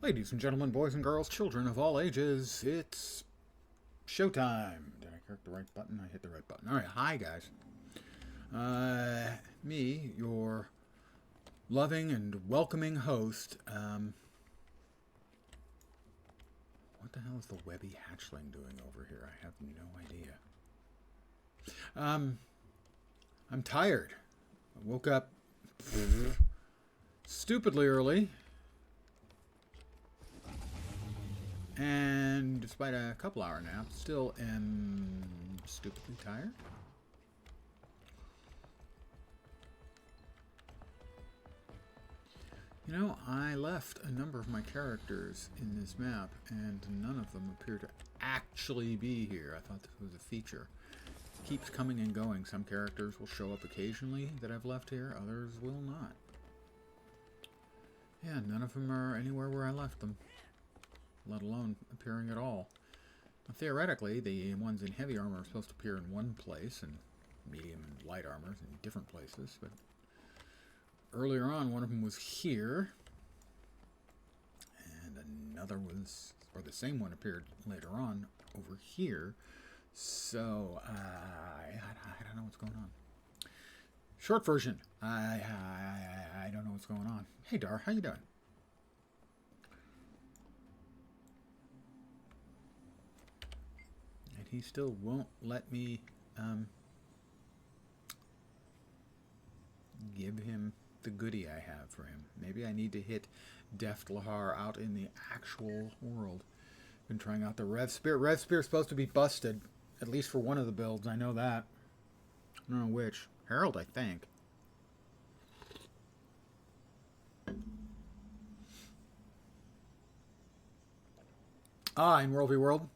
Ladies and gentlemen, boys and girls, children of all ages, it's showtime. Did I click the right button? I hit the right button. All right, hi guys. Me, your loving and welcoming host. What the hell is the Webby hatchling doing over here? I have no idea. I'm tired. I woke up stupidly early. And despite a couple hour nap, still am stupidly tired. You know, I left a number of my characters in this map, and none of them appear to actually be here. I thought this was a feature. It keeps coming and going. Some characters will show up occasionally that I've left here, others will not. Yeah, none of them are anywhere where I left them, let alone appearing at all. Now, theoretically, the ones in heavy armor are supposed to appear in one place, and medium and light armors in different places, but earlier on, one of them was here, and another was, or the same one appeared later on over here, so I don't know what's going on. Short version, I don't know what's going on. Hey Dar, how you doing? And he still won't let me give him the goodie I have for him. Maybe I need to hit Deft Lahar out in the actual world. Been trying out the Rev Spear. Rev Spear is supposed to be busted, at least for one of the builds. I know that. I don't know which. Herald, I think. In World v World.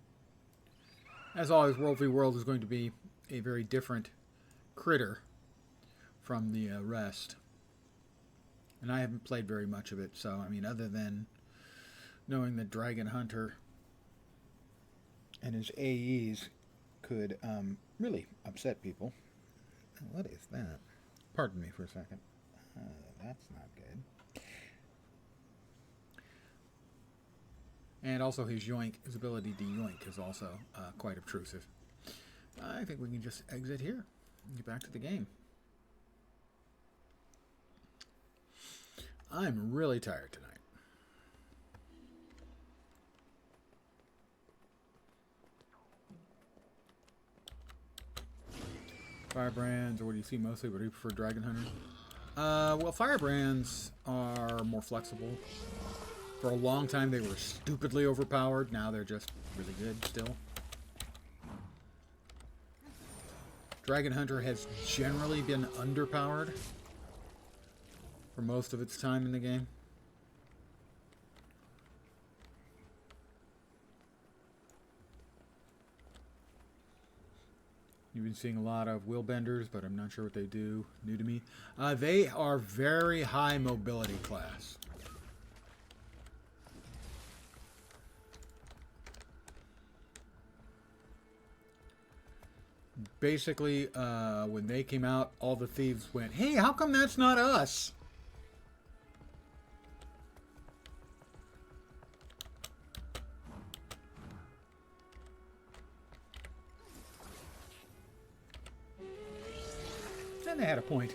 As always, World v World is going to be a very different critter from the rest. And I haven't played very much of it, so, I mean, other than knowing that Dragon Hunter and his AEs could really upset people. What is that? Pardon me for a second. That's not good. And also his yoink, his ability to yoink is also quite obtrusive. I think we can just exit here and get back to the game. I'm really tired tonight. Firebrands, or what do you see mostly? What do you prefer, Dragon Hunter? Well, Firebrands are more flexible. For a long time, they were stupidly overpowered. Now they're just really good still. Dragon Hunter has generally been underpowered for most of its time in the game. You've been seeing a lot of Willbenders, but I'm not sure what they do. New to me. They are very high mobility class. Basically, when they came out, all the thieves went, "Hey, how come that's not us?" And they had a point.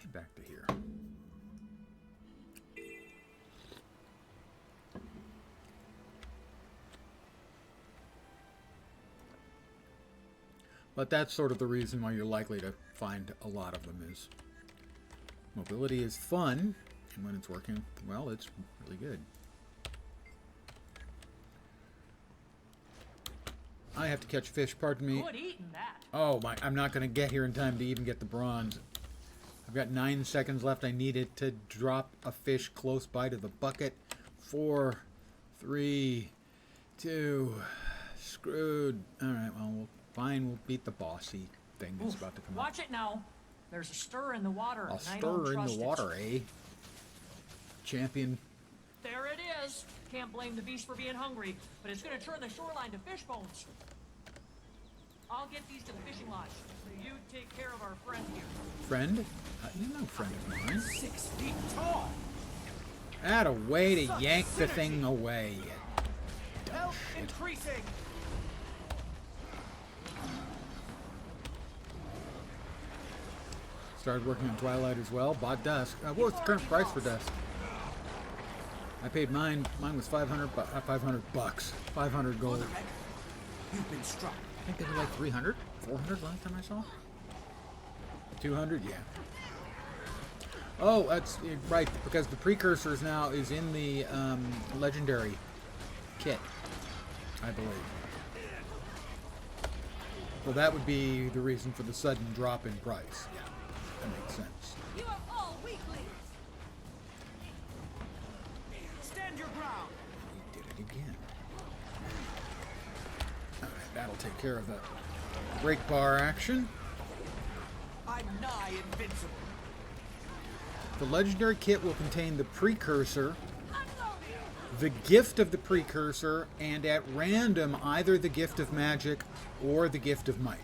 Head back to here. But that's sort of the reason why you're likely to find a lot of them is mobility is fun, and when it's working, well, it's really good. I have to catch fish, pardon me. Good eating that. Oh my, I'm not going to get here in time to even get the bronze. I've got 9 seconds left. I needed to drop a fish close by to the bucket. 4, 3, 2, screwed. Alright, well, fine, we'll beat the bossy thing that's about to come up. Watch it now. There's a stir in the water. I'll and I don't stir in trust the water, eh? Champion. There it is. Can't blame the beast for being hungry, but it's going to turn the shoreline to fish bones. I'll get these to the fishing lodge. So you take care of our friend here. Friend? You're no friend of mine. 6 feet tall. Add a way to yank the thing away. Health increasing. Started working on Twilight as well. Bought Dusk. What was the current price for Dusk? I paid mine. Mine was 500 bucks. 500 gold. You've been struck. I think they were like 300, 400 last time I saw. 200, yeah. Oh, that's right, because the precursors now is in the legendary kit, I believe. Well, that would be the reason for the sudden drop in price. Yeah, that makes sense. You are all weaklings. Stand your ground. We did it again. All right, that'll take care of the break bar action. I'm nigh invincible. The legendary kit will contain the precursor, the gift of the precursor, and at random either the gift of magic or the gift of might.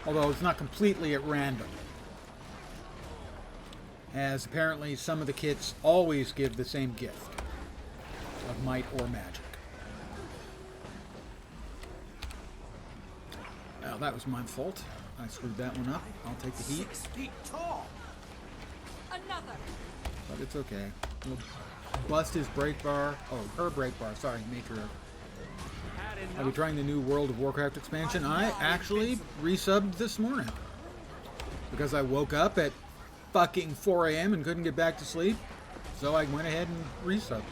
Although it's not completely at random, as apparently some of the kits always give the same gift of might or magic. Now that was my fault. I screwed that one up. I'll take the heat, 6 feet tall. Another. but it's okay. We'll bust his break bar. Oh, her break bar. Sorry, matriarch. I'll be trying the new World of Warcraft expansion. I actually resubbed this morning because I woke up at fucking 4 a.m. and couldn't get back to sleep, so I went ahead and resubbed.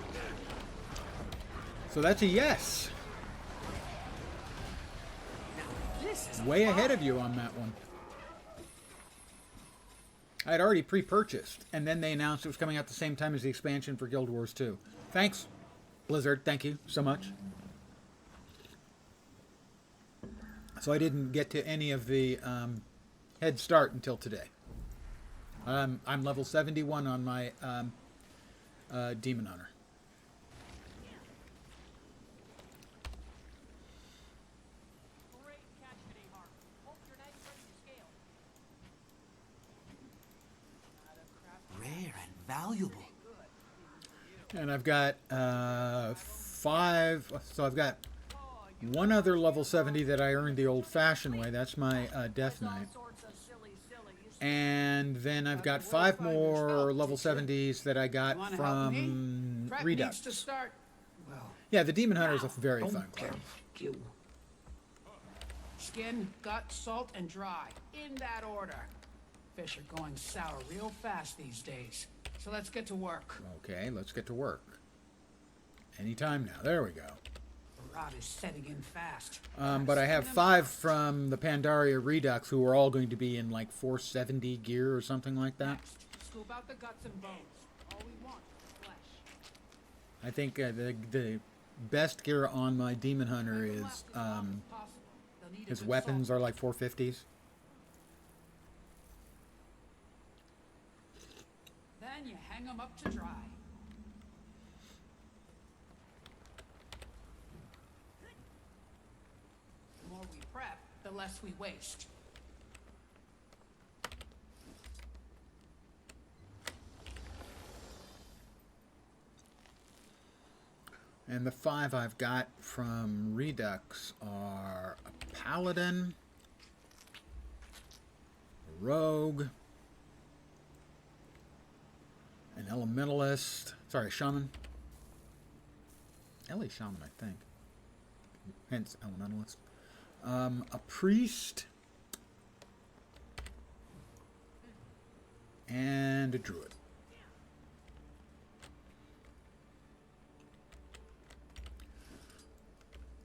So that's a yes. This is Way ahead of you on that one. I had already pre-purchased, and then they announced it was coming out the same time as the expansion for Guild Wars 2. Thanks, Blizzard. Thank you so much. So I didn't get to any of the head start until today. I'm level 71 on my Demon Hunter. Great catch today, Mark. Hope your knight's ready to scale. rare and valuable. And I've got 5, so I've got one other level 70 that I earned the old-fashioned way. That's my Death Knight. Sorts of silly sillies. And then I've got 5 more level 70s that I got Wanna help me? from Prep Redux. needs to start. Well, Yeah, the Demon Hunter is a very don't fun class. tempt you. Skin, gut, salt, and dry. In that order. Fish are going sour real fast these days. So let's get to work. Okay, let's get to work. Anytime now. There we go. The rot is setting in fast. But I have 5 from the Pandaria Redux who are all going to be in like 470 gear or something like that. Next, scoop out the guts and bones. All we want is flesh. I think the best gear on my Demon Hunter is Possible. They'll need a his good weapons salt. are like 450s. Then you hang them up to dry. The more we prep, the less we waste. And the 5 I've got from Redux are a Paladin, a Rogue, an Elementalist, sorry, Shaman. LA Shaman, I think. Hence Elementalist. A Priest, and a Druid.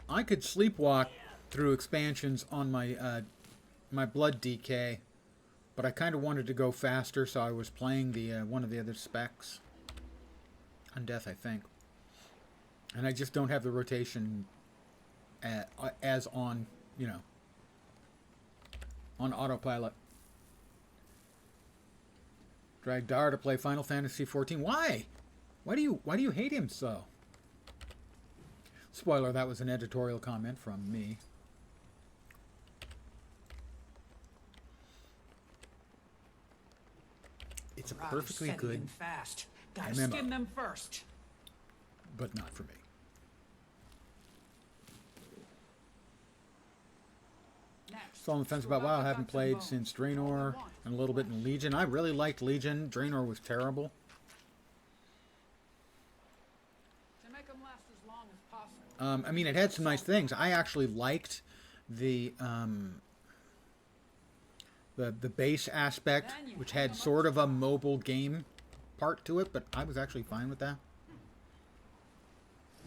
I could sleepwalk through expansions on my my blood DK, but I kind of wanted to go faster, so I was playing the one of the other specs. Undeath, I think. And I just don't have the rotation as on, you know, on autopilot. Drag Dar to play Final Fantasy XIV. Why? Why do you hate him so? Spoiler, that was an editorial comment from me. It's a Rod is perfectly setting good in fast. Gotta MMO. skin them first. but not for me. Next, Still on the fence screw about out WoW. I the haven't guts and played bones. since All we Draenor want and a little bit in Legion. I really liked Legion. Draenor was terrible. To make 'em last as long as possible. I mean, it had some nice things. I actually liked the base aspect, which had sort of a mobile game part to it, but I was actually fine with that.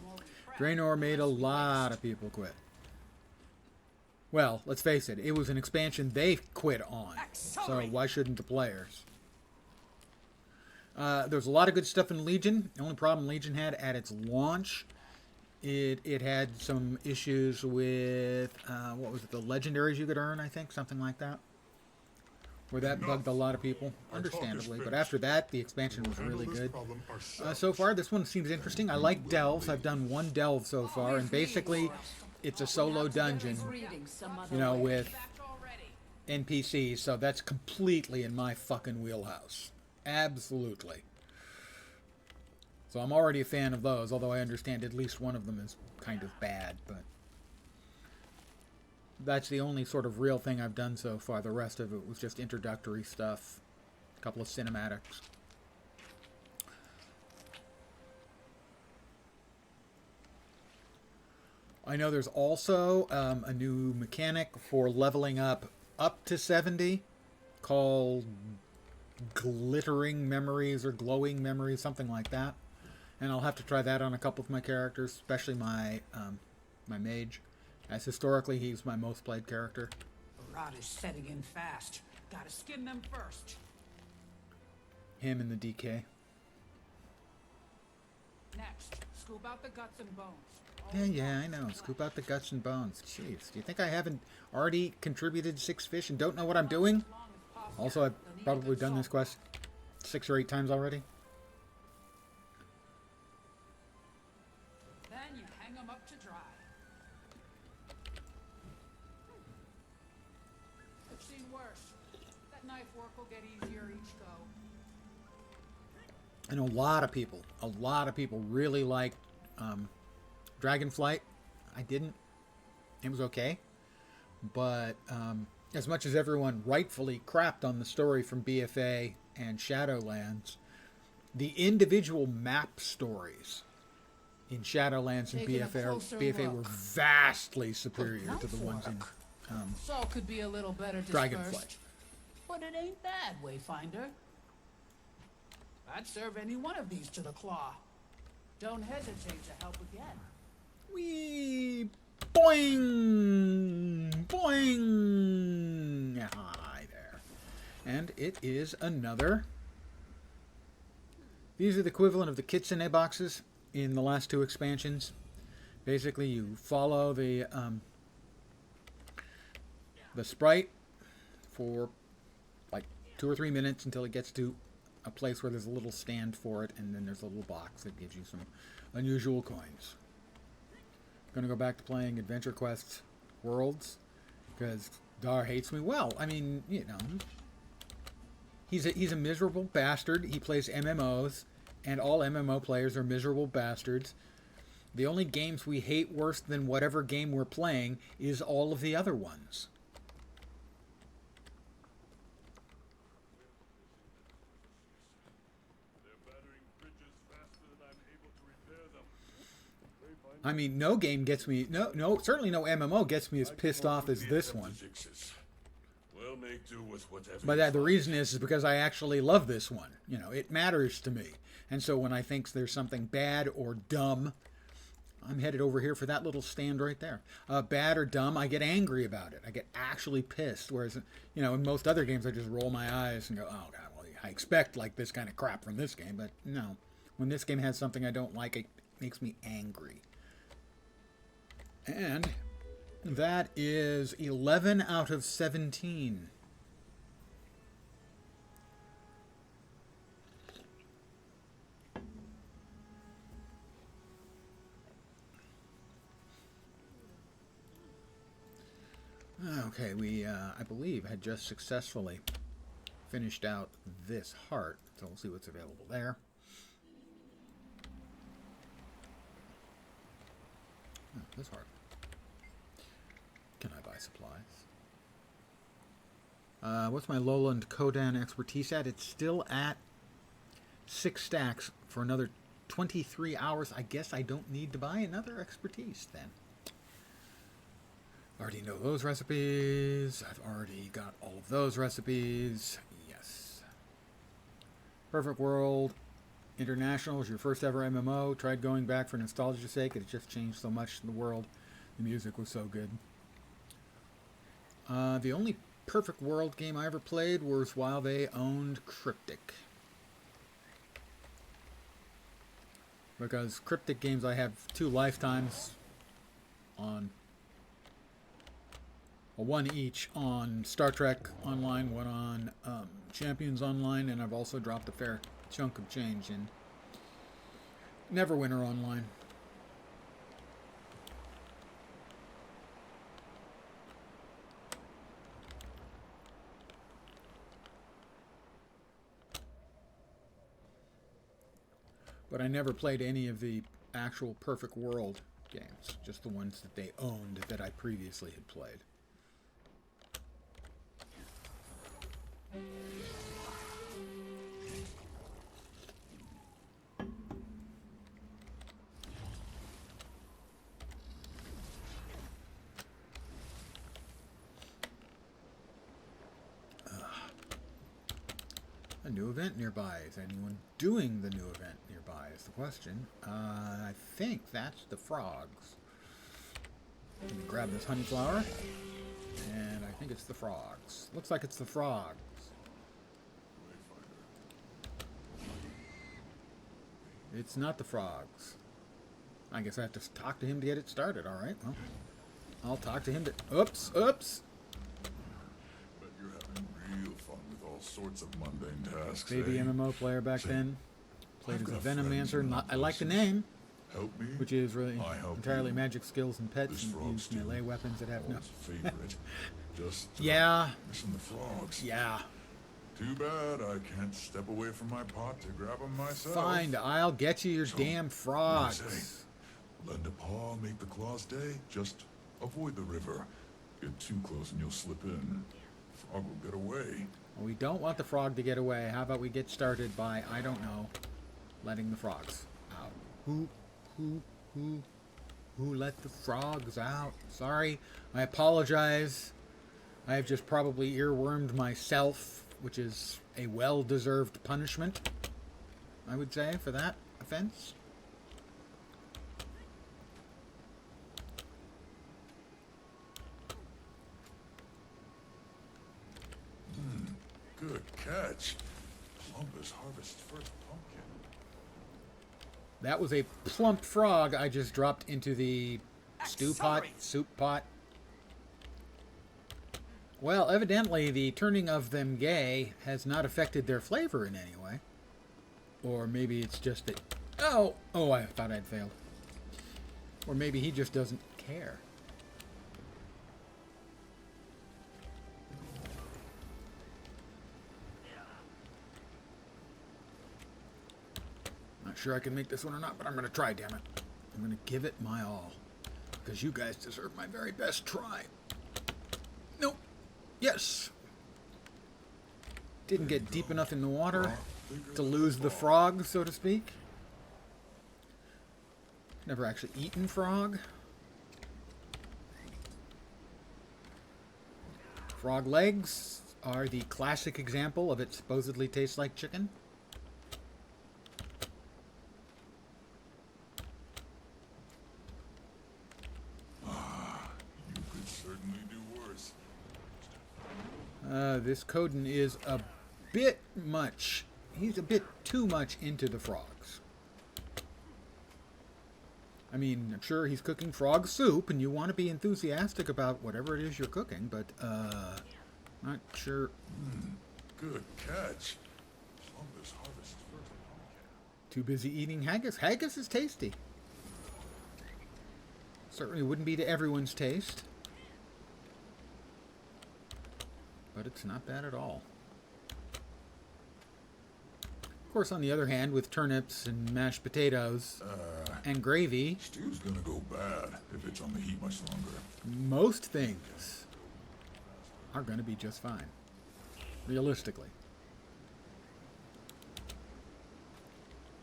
More prep, Draenor made a less we lot waste. of people quit. Well, let's face it, it was an expansion they quit on. So Accelerate. why shouldn't the players? There's a lot of good stuff in Legion. The only problem Legion had at its launch, it had some issues with, what was it, the legendaries you could earn, I think, something like that. Where that bugged a lot of people, understandably. But after that, the expansion was really good. So far, this one seems interesting. I like delves. I've done one delve so far, and basically, it's a solo dungeon, Reading some other you know, way. with Back already. NPCs, so that's completely in my fucking wheelhouse. Absolutely. So I'm already a fan of those, although I understand at least one of them is kind of bad, but that's the only sort of real thing I've done so far. The rest of it was just introductory stuff, a couple of cinematics. I know there's also a new mechanic for leveling up to 70 called glittering memories or glowing memories, something like that. And I'll have to try that on a couple of my characters, especially my my mage, as historically he's my most played character. Rod is setting in fast. Gotta skin them first. Him and the DK. Next, scoop out the guts and bones. All Yeah, we yeah, want I is know. flesh. Scoop out the guts and bones. Jeez, do you think I haven't already contributed 6 fish and don't know what I'm doing? As long as possible. Also, I've They'll need a probably good done this salt. quest 6 or 8 times already. Then you hang them up to dry. I've seen worse. That knife work will get easier each go. I know a lot of people really like Dragonflight. I didn't. It was okay. But as much as everyone rightfully crapped on the story from BFA and Shadowlands, the individual map stories in Shadowlands and Taking a BFA, closer BFA were look. vastly superior to the ones in Salt could be a little better Dragonflight. dispersed. But it ain't bad, Wayfinder. I'd serve any one of these to the claw. Don't hesitate to help again. Wee boing boing. Hi there. And it is another. These are the equivalent of the kitsune boxes in the last 2 expansions. Basically, you follow the sprite for like 2 or 3 minutes until it gets to a place where there's a little stand for it, and then there's a little box that gives you some unusual coins. Gonna go back to playing Adventure Quest Worlds because Dar hates me. Well, I mean, you know, he's a miserable bastard. He plays MMOs, and all MMO players are miserable bastards. The only games we hate worse than whatever game we're playing is all of the other ones. I mean, no game gets me, certainly no MMO gets me as pissed off as this one. We'll make do with whatever. But the reason is because I actually love this one. You know, it matters to me. And so when I think there's something bad or dumb, I'm headed over here for that little stand right there. Bad or dumb, I get angry about it. I get actually pissed. Whereas, you know, in most other games, I just roll my eyes and go, oh, God, well, I expect like this kind of crap from this game. But no, when this game has something I don't like, it makes me angry. And that is 11 out of 17. Okay, we, I believe, had just successfully finished out this heart. So we'll see what's available there. Oh, this heart. Can I buy supplies? What's my Lowland Kodan expertise at? It's still at 6 stacks for another 23 hours. I guess I don't need to buy another expertise then. Already know those recipes. I've already got all of those recipes. Yes. Perfect World International is your first ever MMO. Tried going back for nostalgia's sake. It just changed so much in the world. The music was so good. The only Perfect World game I ever played was while they owned Cryptic. Because Cryptic games, I have 2 lifetimes on, well, 1 each on Star Trek Online, 1 on Champions Online, and I've also dropped a fair chunk of change in Neverwinter Online. But I never played any of the actual Perfect World games, just the ones that they owned that I previously had played. A new event nearby. Is anyone doing the new event nearby is the question. I think that's the frogs. Let me grab this honey flower. And I think it's the frogs. Looks like it's the frogs. It's not the frogs. I guess I have to talk to him to get it started. Alright, well. I'll talk to him to... Oops! Oops! Bet you're having real fun with all sorts of mundane tasks. Baby eh? MMO player back Say, then. Played I've as a got Venomancer. friends in I like the places. name, Help me. which is really I help entirely you. magic skills and pets, This and frog use stew. melee weapons that have no... Always a favorite. Just Yeah, missing the frogs. yeah. Too bad I can't step away from my pot to grab them myself. Fine, I'll get you your So, damn what do you frogs. say? Lend a paw, make the claws day. Just avoid the river. Get too close and you'll slip in. Frog will get away. Well, we don't want the frog to get away. How about we get started by, I don't know, letting the frogs out. Who let the frogs out? Sorry, I apologize. I have just probably earwormed myself, which is a well-deserved punishment, I would say, for that offense. Good catch. Columbus harvests first pumpkin. That was a plump frog I just dropped into the stew pot, Accelerate. soup pot. Well, evidently the turning of them gay has not affected their flavor in any way. Or maybe it's just that... Oh! Oh, I thought I'd failed. Or maybe he just doesn't care. Not sure I can make this one or not, but I'm going to try, damn it. I'm going to give it my all. Because you guys deserve my very best try. Nope. Yes. Didn't get deep enough in the water to lose the frog, so to speak. Never actually eaten frog. Frog legs are the classic example of it supposedly tastes like chicken. You could certainly do worse. This Coden is a bit much. He's a bit too much into the frogs. I mean, I'm sure he's cooking frog soup, and you want to be enthusiastic about whatever it is you're cooking, but, not sure. Good catch. Columbus harvests first pumpkin. Too busy eating haggis. Haggis is tasty. Certainly wouldn't be to everyone's taste. it's not bad at all. Of course, on the other hand, with turnips and mashed potatoes and gravy, Stew's gonna go bad if it's on the heat much longer. most things are going to be just fine, realistically.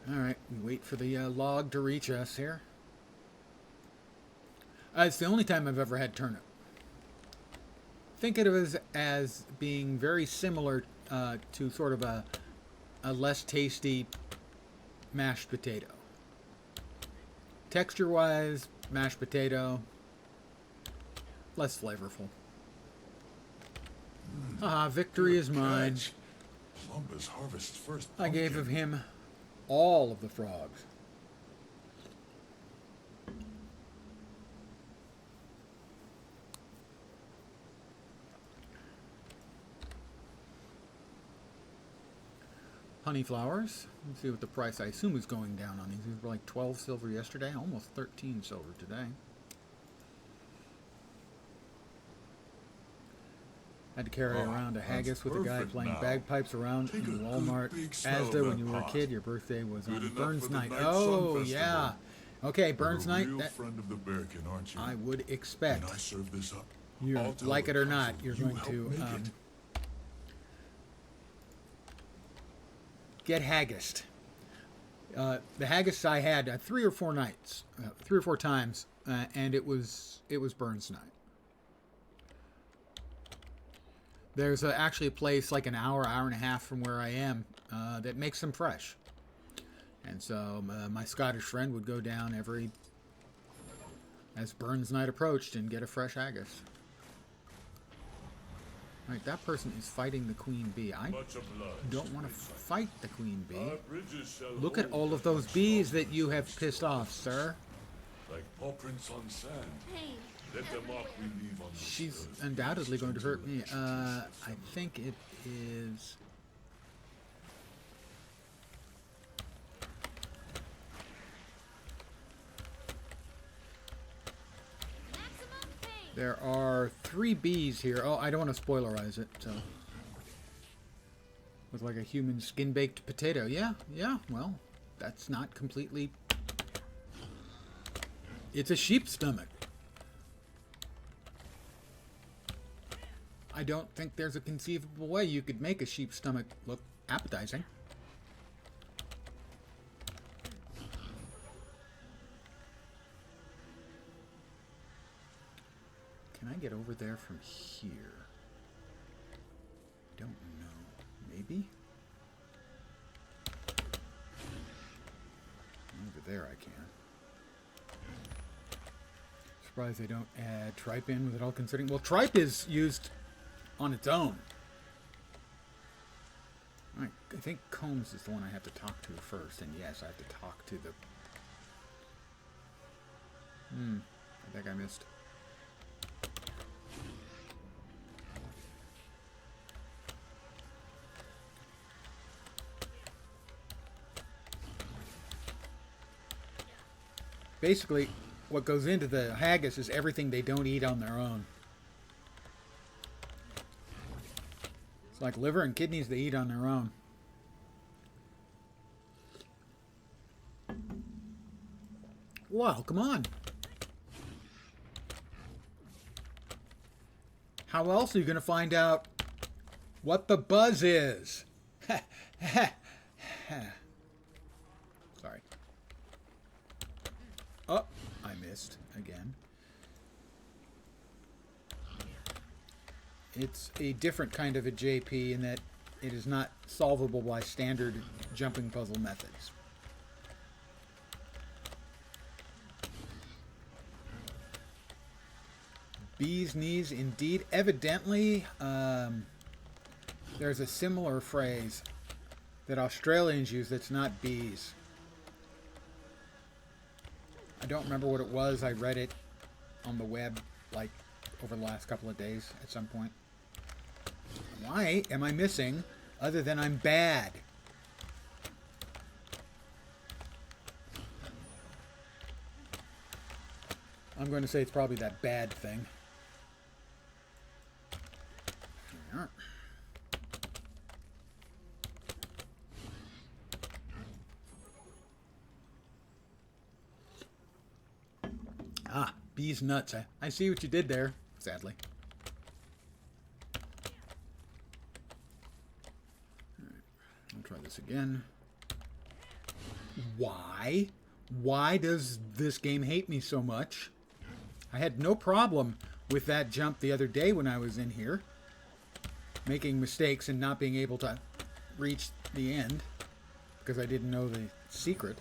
All right, we wait for the log to reach us here. It's the only time I've ever had turnip. Think of it as being very similar to sort of a less tasty mashed potato. Texture-wise, mashed potato, less flavorful. Victory is mine. Plumbus harvests first. I gave of him all of the frogs. Honey flowers. Let's see what the price, I assume, is going down on these. These were like 12 silver yesterday, almost 13 silver today. Had to carry around a haggis with a guy playing bagpipes around in Walmart. Asda, when you were a kid, your birthday was on Burns Night. Oh, yeah. Okay, Burns Night. Real friend of the Bearkin, aren't you? I would expect. When I serve this up, You I'll tell like the it or not, council you're you going helped to make it. get haggis. The haggis I had 3 or 4 nights, 3 or 4 times, and it was Burns Night. There's actually a place like an hour and a half from where I am that makes them fresh. And so my Scottish friend would go down as Burns Night approached and get a fresh haggis. Right, that person is fighting the queen bee. I don't want to fight the queen bee. Look at all of those bees that you have pissed off, sir. Like paw prints on sand. Pain. Let the mark we leave on this She's earth undoubtedly going to hurt me. persist. I think it is... Maximum pain. There are 3 bees here. Oh, I don't want to spoilerize it, so... With like a human skin-baked potato. Yeah, well, that's not completely... It's a sheep's stomach. I don't think there's a conceivable way you could make a sheep's stomach look appetizing. Can I get over there from here? Don't know. Maybe? Over there I can. Surprised they don't add tripe in with it all considering. Well, tripe is used on its own. Alright, I think Combs is the one I have to talk to first. And yes, I have to talk to the... I think I missed. Basically, what goes into the haggis is everything they don't eat on their own. It's like liver and kidneys they eat on their own. Wow, come on. How else are you going to find out what the buzz is? Sorry. Oh, I missed again. It's a different kind of a JP in that it is not solvable by standard jumping puzzle methods. Bee's knees, indeed. Evidently, there's a similar phrase that Australians use that's not bees. I don't remember what it was. I read it on the web, like, over the last couple of days at some point. Why am I missing, other than I'm bad? I'm going to say it's probably that bad thing. are. Ah, bees nuts. I see what you did there, sadly. Alright, I'll try this again. Why? Why does this game hate me so much? I had no problem with that jump the other day when I was in here, making mistakes and not being able to reach the end because I didn't know the secret.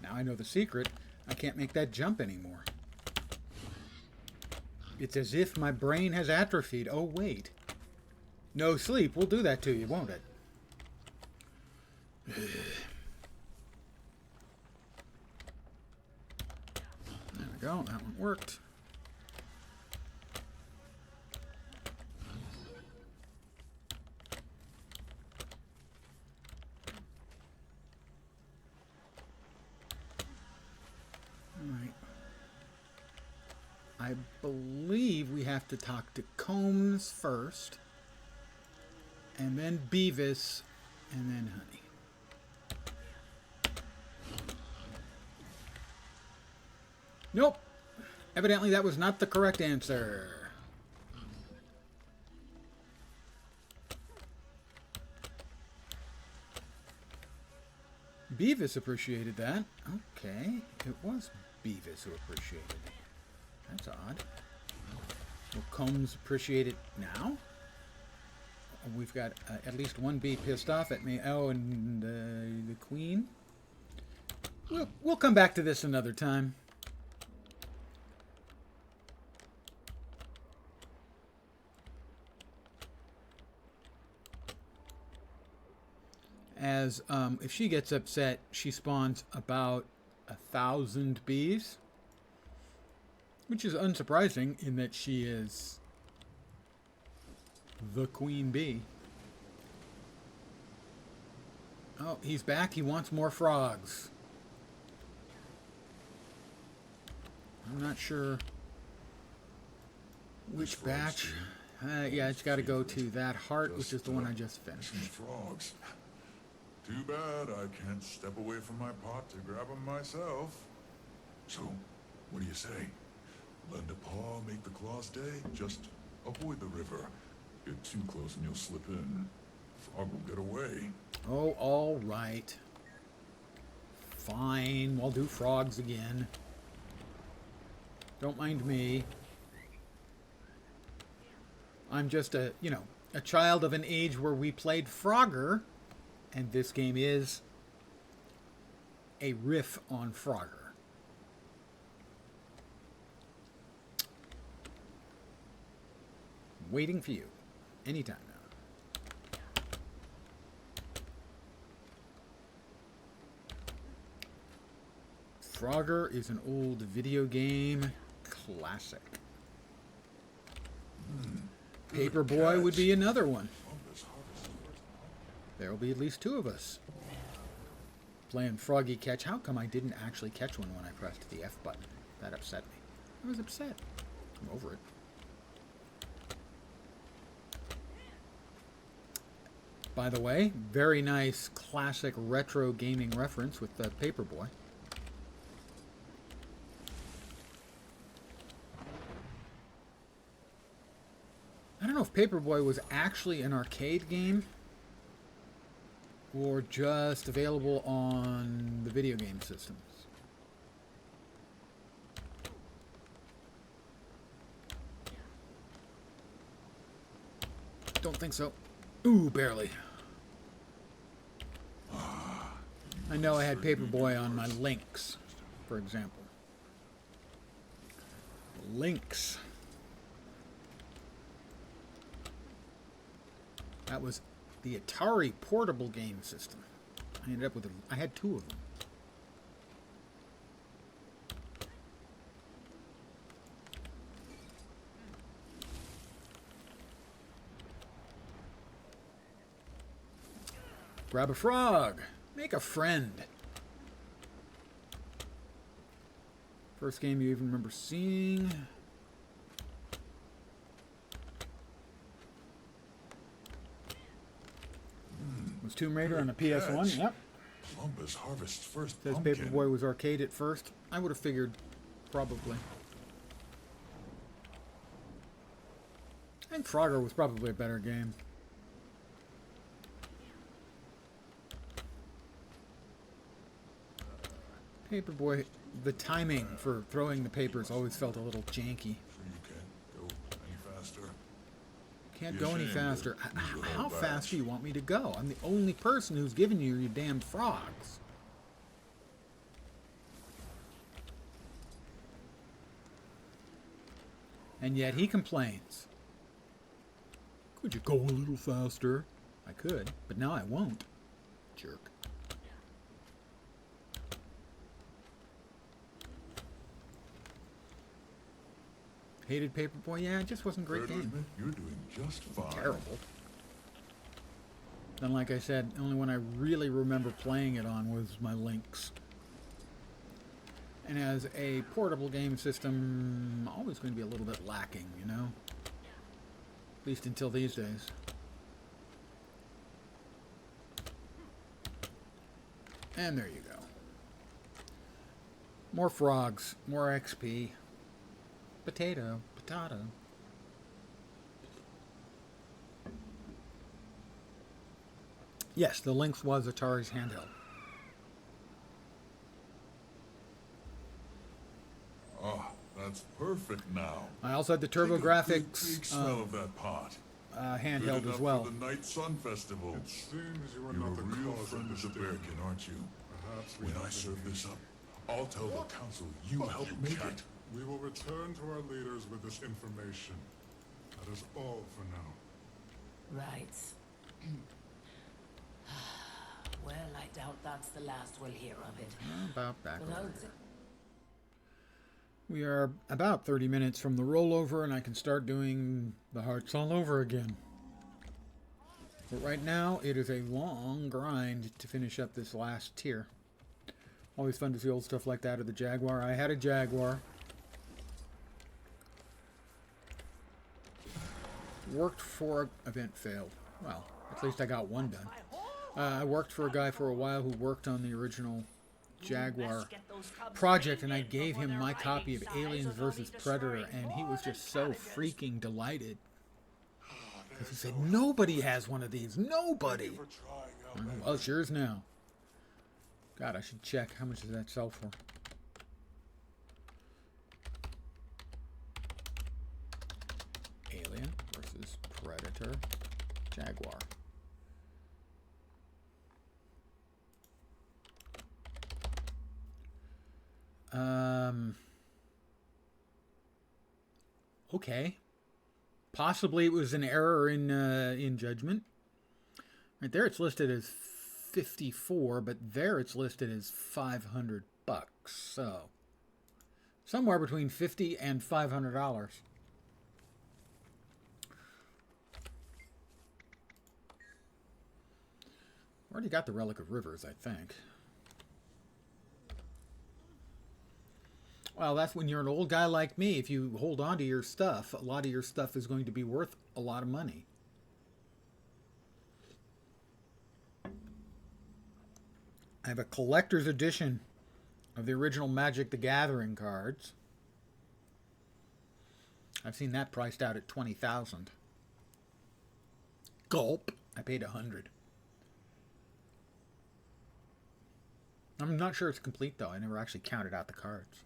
Now I know the secret, I can't make that jump anymore. It's as if my brain has atrophied. Oh, wait. No sleep will do that to you, won't it? There we go. That one worked. Alright. I believe we have to talk to Combs first, and then Beavis, and then Honey. Nope. Evidently that was not the correct answer. Beavis appreciated that. Okay. It was Beavis who appreciated it. That's odd. Will Combs appreciate it now? We've got at least one bee pissed off at me. Oh, and the queen? We'll come back to this another time. As if she gets upset, she spawns about 1,000 bees, which is unsurprising in that she is the queen bee. Oh, he's back. He wants more frogs. I'm not sure which batch. Yeah, it's got to go to that heart, which is the one I just finished. Frogs. Too bad I can't step away from my pot to grab them myself. So, what do you say? Lend a paw, make the claw stay? Just avoid the river. Get too close and you'll slip in. Frog will get away. Oh, all right. Fine, we'll do frogs again. Don't mind me. I'm just a child of an age where we played Frogger, and this game is a riff on Frogger. Waiting for you. Anytime now. Frogger is an old video game classic. Paperboy would be another one. There will be at least two of us playing Froggy Catch. How come I didn't actually catch one when I pressed the F button? That upset me. I was upset. I'm over it. By the way, very nice classic retro gaming reference with the Paperboy. I don't know if Paperboy was actually an arcade game or just available on the video game systems. Don't think so. Ooh, barely. I know I had Paperboy on my Lynx, for example. Lynx. That was the Atari portable game system. I ended up with I had two of them. Grab a frog. Make a friend. First game you even remember seeing. It's Tomb Raider on the PS1. catch. Yep. Columbus harvests first Says pumpkin. Paperboy was arcade at first. I would have figured, probably. I think Frogger was probably a better game. Paperboy, the timing for throwing the papers always felt a little janky. Sure you can't go any faster. Can't Be go any ashamed to faster. lose your How whole fast batch. do you want me to go? I'm the only person who's giving you your damn frogs. And yet he complains. Could you go a little faster? I could, but now I won't. Jerk. Hated Paperboy? Yeah, it just wasn't a great Fair to game. admit, you're doing just fine. Terrible. Then, like I said, the only one I really remember playing it on was my Lynx. And as a portable game system, always going to be a little bit lacking, you know? At least until these days. And there you go. More frogs, more XP. Potato, potato. Yes, the Lynx was Atari's handheld. Ah, that's perfect now. I also had the Take a good big TurboGrafx smell of that pot. handheld Good as enough well. for the Night Sun Festival. It seems you are You're a not the real cause friend of the this bearkin, aren't you? Perhaps we When I have serve been- this up, I'll tell the council you helped make it. We will return to our leaders with this information. That is all for now. Right. Well, I doubt that's the last we'll hear of it. About back But over I'll here. We are about 30 minutes from the rollover, and I can start doing the hearts all over again. But right now, it is a long grind to finish up this last tier. Always fun to see old stuff like that of the Jaguar. I had a Jaguar. Worked for event failed. Well, at least I got one done. I worked for a guy for a while who worked on the original Jaguar project, and I gave him my copy of Aliens vs. Predator, and he was just so freaking delighted. Because he said, nobody has one of these. Nobody. Well, it's yours now. God, I should check. How much does that sell for? Alien versus Predator Jaguar. Okay. Possibly it was an error in judgment. Right there it's listed as 54, but there it's listed as $500. So somewhere between $50 and $500. Already got the Relic of Rivers, I think. Well, that's when you're an old guy like me. If you hold on to your stuff, a lot of your stuff is going to be worth a lot of money. I have a collector's edition of the original Magic the Gathering cards. I've seen that priced out at $20,000. Gulp. I paid $100. I'm not sure it's complete though. I never actually counted out the cards.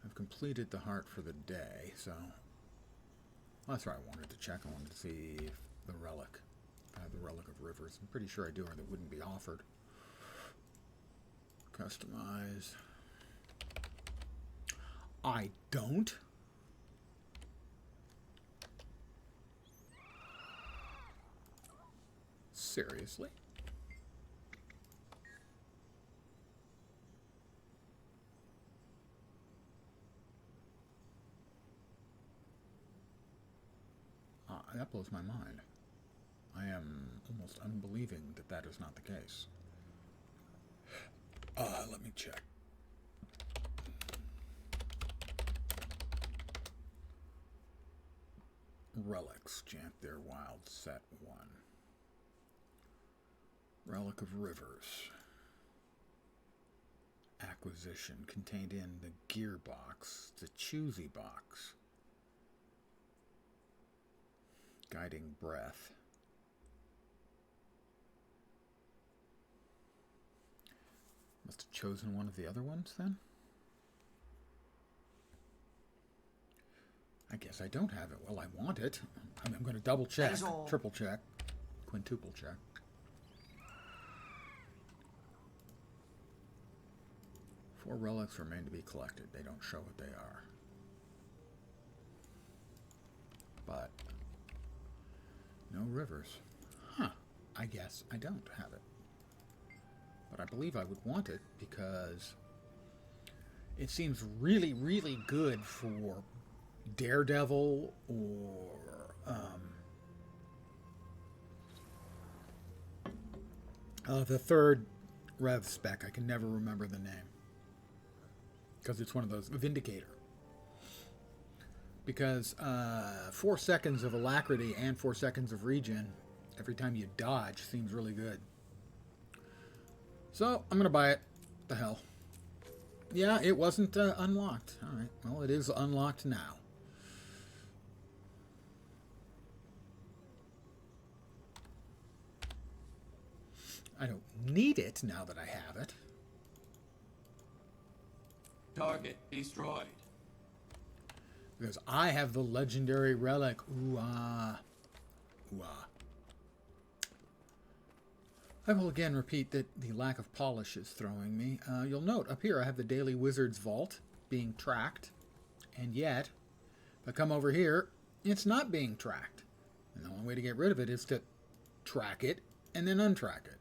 I've completed the heart for the day, so that's what I wanted to check. I wanted to see if the relic, if I have the Relic of Rivers. I'm pretty sure I do, or that wouldn't be offered. Customize. I don't. Seriously? That blows my mind. I am almost unbelieving that that is not the case. Let me check. Relics, Janthir Wilds, Set 1. Relic of Rivers. Acquisition contained in the gear box, the choosy box. Guiding breath. Must have chosen one of the other ones then? I guess I don't have it. Well, I want it. I'm going to double check, That is all. triple check, quintuple check. Four relics remain to be collected. They don't show what they are. But no rivers. Huh. I guess I don't have it. But I believe I would want it because it seems really, really good for Daredevil or the third Rev spec. I can never remember the name because it's one of those. Vindicator. Because 4 seconds of alacrity and 4 seconds of regen every time you dodge seems really good. So I'm gonna buy it. The hell. Yeah, it wasn't unlocked. All right. Well, it is unlocked now. I don't need it now that I have it. Target destroyed. Because I have the legendary relic. Ooh ah. Ooh ah. I will again repeat that the lack of polish is throwing me. You'll note up here I have the Daily Wizard's Vault being tracked. And yet, if I come over here, it's not being tracked. And the only way to get rid of it is to track it and then untrack it.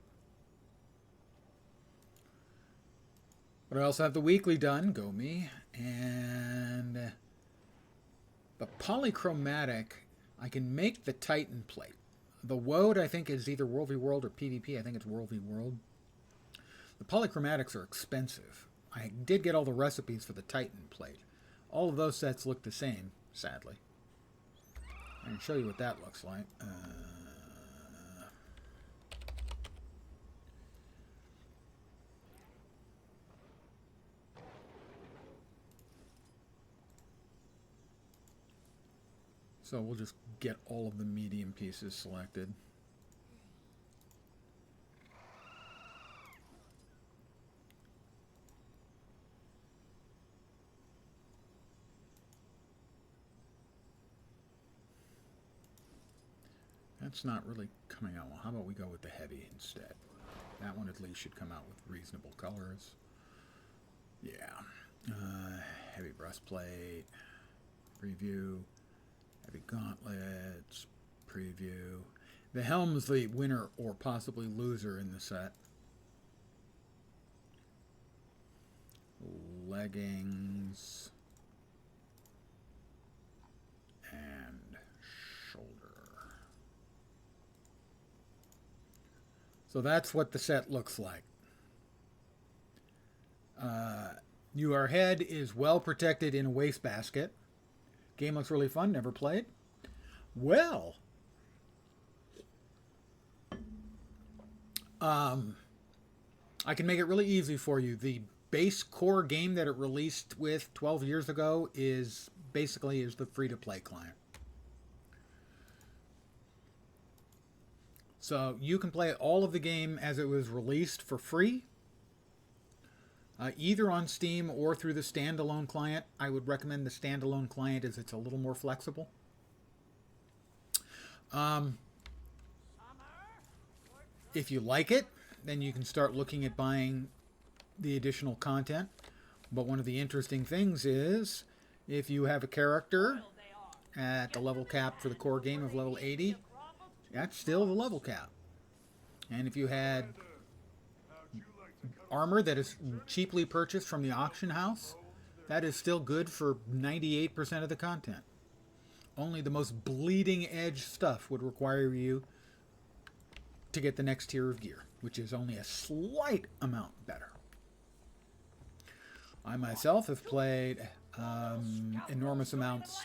But I also have the weekly done, go me, and the polychromatic, I can make the Titan plate. The Woad, I think, is either World v World or PvP. I think it's World v World. The polychromatics are expensive. I did get all the recipes for the Titan plate. All of those sets look the same, sadly. I can show you what that looks like. So we'll just get all of the medium pieces selected. That's not really coming out well. How about we go with the heavy instead? That one at least should come out with reasonable colors. Yeah. Heavy breastplate. Preview. Heavy gauntlets, preview. The helm's the winner or possibly loser in the set. Leggings. And shoulder. So that's what the set looks like. Your head is well protected in a wastebasket. Game looks really fun. Never played. Well, I can make it really easy for you. The base core game that it released with 12 years ago is basically the free-to-play client. So you can play all of the game as it was released for free. Either on Steam or through the standalone client. I would recommend the standalone client as it's a little more flexible. If you like it, then you can start looking at buying the additional content. But one of the interesting things is, if you have a character at the level cap for the core game of level 80, that's still the level cap. And if you had armor that is cheaply purchased from the auction house, that is still good for 98% of the content. Only the most bleeding edge stuff would require you to get the next tier of gear, which is only a slight amount better. I myself have played enormous amounts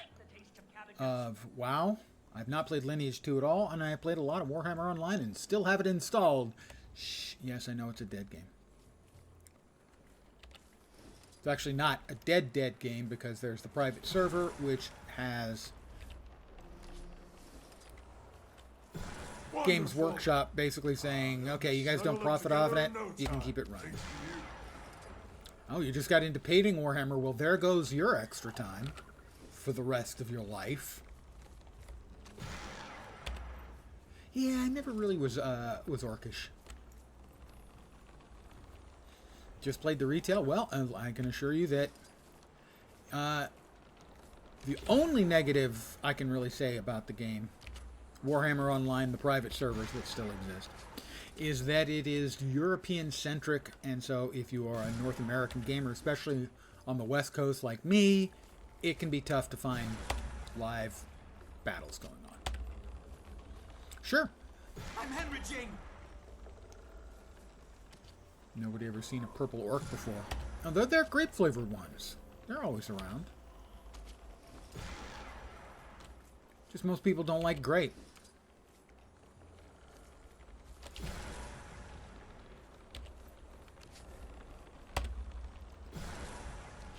of WoW. I've not played Lineage 2 at all, and I have played a lot of Warhammer Online and still have it installed. Shh, yes, I know it's a dead game. It's actually not a dead game because there's the private server, which has Games Workshop basically saying, okay, you guys don't profit off it, you can keep it running. Oh, you just got into painting Warhammer. Well, there goes your extra time for the rest of your life. Yeah, I never really was orcish. Just played the retail. Well, I can assure you that the only negative I can really say about the game, Warhammer Online, the private servers that still exist, is that it is European-centric, and so if you are a North American gamer, especially on the West Coast like me, it can be tough to find live battles going on. Sure. I'm hemorrhaging. Nobody ever seen a purple orc before. Oh, they're grape-flavored ones. They're always around. Just most people don't like grape.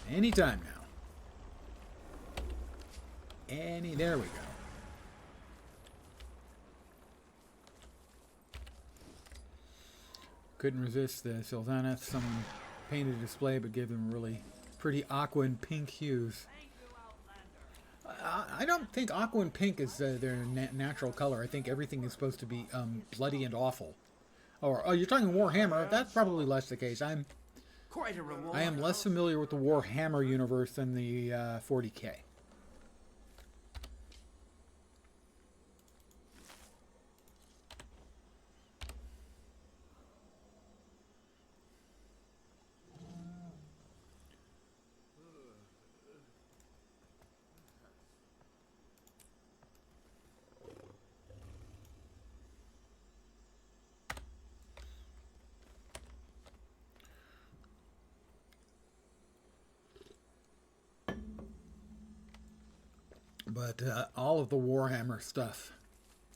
Anytime now. There we go. Couldn't resist the Sylvaneth. Someone painted a display but gave them really pretty aqua and pink hues. I don't think aqua and pink is their natural color. I think everything is supposed to be bloody and awful. Or, oh, you're talking Warhammer. That's probably less the case. Quite a reward. I am less familiar with the Warhammer universe than the 40K. But all of the Warhammer stuff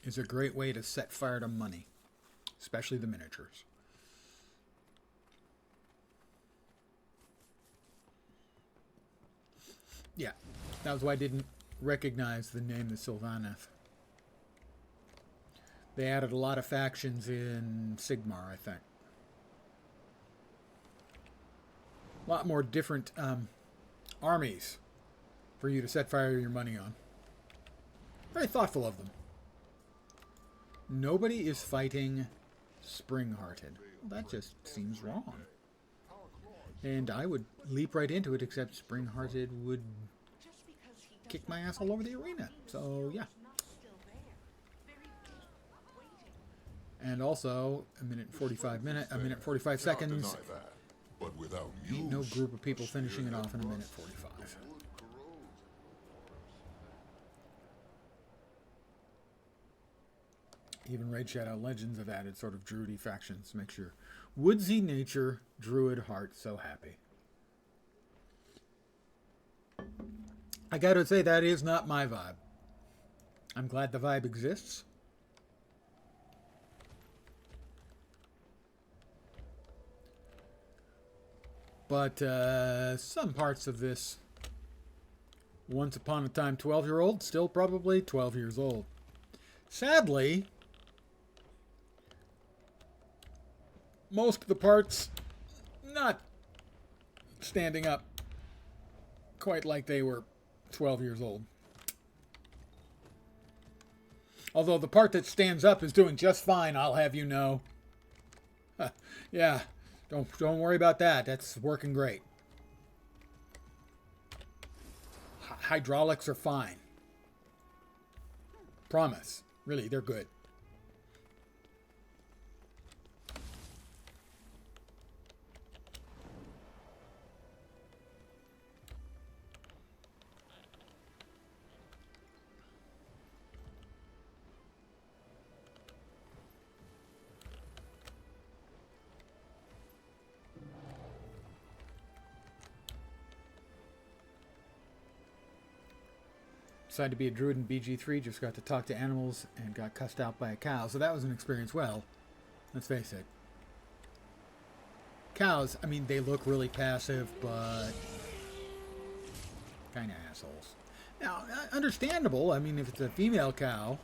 is a great way to set fire to money, especially the miniatures. Yeah, that was why I didn't recognize the name the Sylvaneth. They added a lot of factions in Sigmar, I think. A lot more different armies for you to set fire to your money on. Very thoughtful of them. Nobody is fighting Spring-Hearted. Well, that just seems wrong. And I would leap right into it, except Spring-Hearted would kick my ass all over the arena. So, yeah. And also, a minute 45 seconds. But without Ain't no group of people finishing it off in a minute 45. Even Raid Shadow Legends have added sort of druidy factions. Makes your woodsy nature druid heart so happy. I gotta say, that is not my vibe. I'm glad the vibe exists. But some parts of this once upon a time 12-year-old, still probably 12 years old. Sadly, most of the parts not standing up quite like they were 12 years old. Although the part that stands up is doing just fine, I'll have you know. Yeah, don't worry about that. That's working great. Hydraulics are fine. Promise. Really, they're good. decided to be a druid in BG3, just got to talk to animals and got cussed out by a cow. So that was an experience. Well, let's face it. Cows, I mean, they look really passive, but kind of assholes. Now, understandable. I mean, if it's a female cow,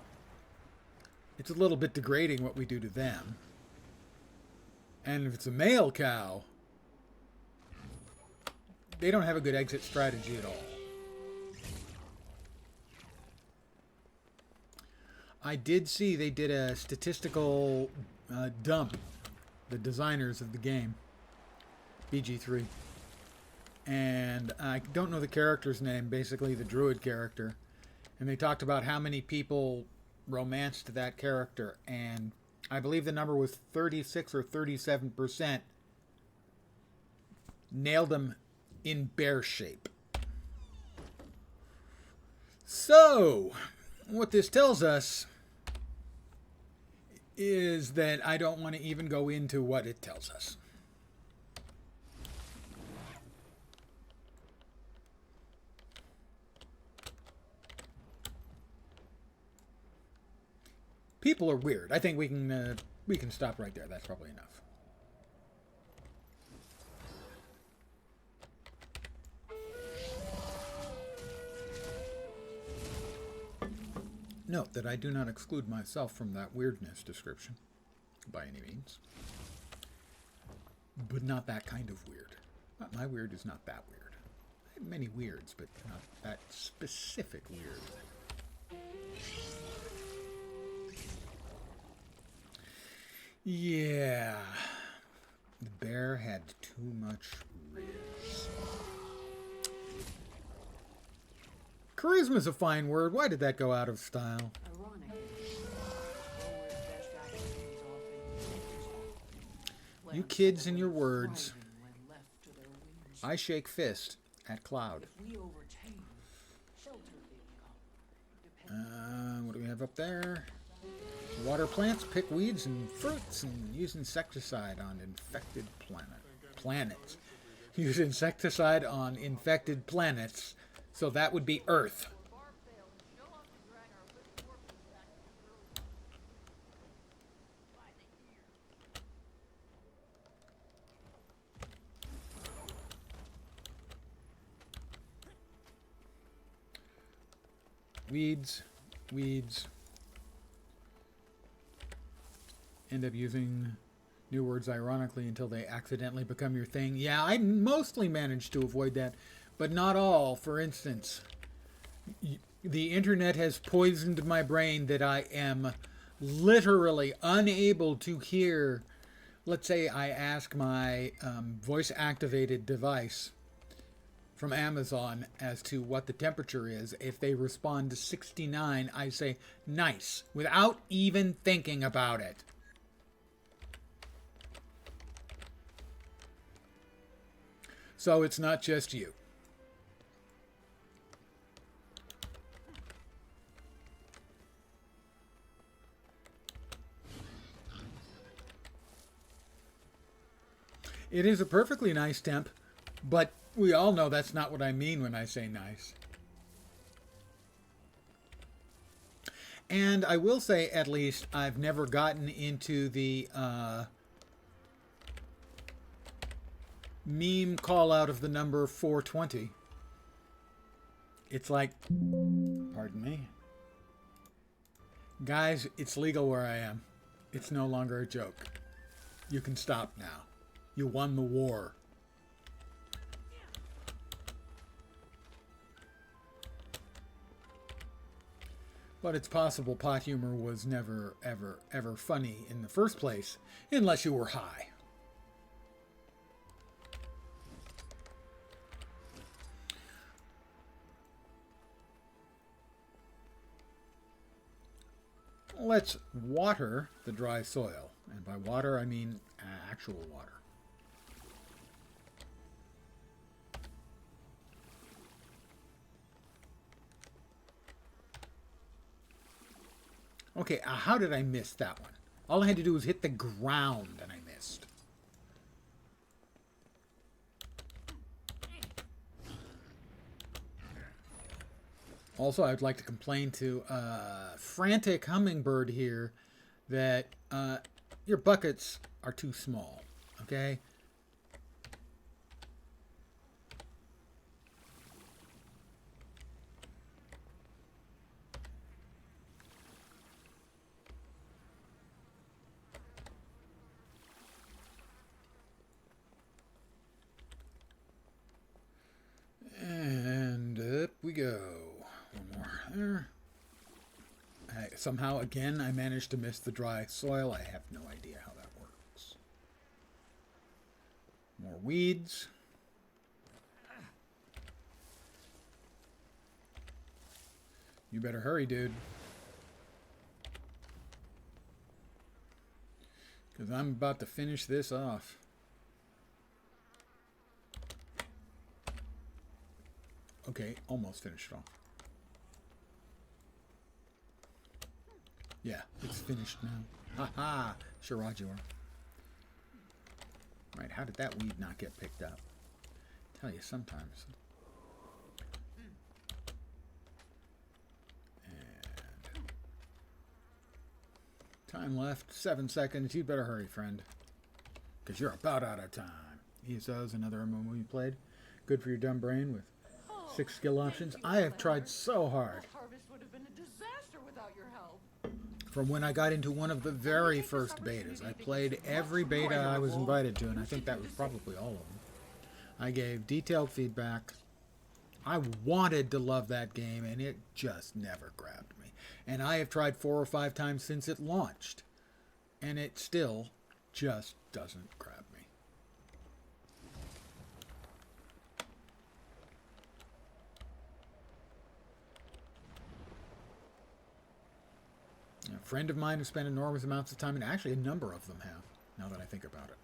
it's a little bit degrading what we do to them. And if it's a male cow, they don't have a good exit strategy at all. I did see they did a statistical dump, the designers of the game, BG3. And I don't know the character's name, basically the druid character. And they talked about how many people romanced that character. And I believe the number was 36 or 37% nailed them in bear shape. So, what this tells us is that I don't want to even go into what it tells us. People are weird. I think we can stop right there. That's probably enough. Note that I do not exclude myself from that weirdness description, by any means. But not that kind of weird. My weird is not that weird. I have many weirds, but not that specific weird. Yeah. The bear had too much riz. Charisma's a fine word. Why did that go out of style? You kids and your words. I shake fist at Cloud. What do we have up there? Water plants, pick weeds and fruits, and use insecticide on infected planets. Use insecticide on infected planets. So that would be Earth. Weeds. End up using new words ironically until they accidentally become your thing. Yeah, I mostly managed to avoid that, but not all. For instance, the internet has poisoned my brain that I am literally unable to hear. Let's say I ask my voice-activated device from Amazon as to what the temperature is. If they respond to 69, I say, nice, without even thinking about it. So it's not just you. It is a perfectly nice temp, but we all know that's not what I mean when I say nice. And I will say, at least, I've never gotten into the meme call out of the number 420. It's like, pardon me. Guys, it's legal where I am. It's no longer a joke. You can stop now. You won the war. But it's possible pot humor was never, ever, ever funny in the first place, unless you were high. Let's water the dry soil. And by water, I mean actual water. Okay, how did I miss that one? All I had to do was hit the ground and I missed. Also, I'd like to complain to Frantic Hummingbird here that your buckets are too small, okay? And up we go. One more there. Somehow, again, I managed to miss the dry soil. I have no idea how that works. More weeds. You better hurry, dude. Because I'm about to finish this off. Okay, almost finished it off. Yeah, it's finished now. Ha-ha! Sure, you are. Right, how did that weed not get picked up? I tell you, sometimes. And time left, 7 seconds. You'd better hurry, friend. Because you're about out of time. ESO is another MMO you played. Good for your dumb brain with 6 skill options. I have tried so hard. Harvest would have been a disaster without your help. From when I got into one of the very first betas. I played every beta I was invited to, and I think that was probably all of them. I gave detailed feedback. I wanted to love that game, and it just never grabbed me. And I have tried 4 or 5 times since it launched, and it still just doesn't grab me. A friend of mine who spent enormous amounts of time, and actually a number of them have, now that I think about it.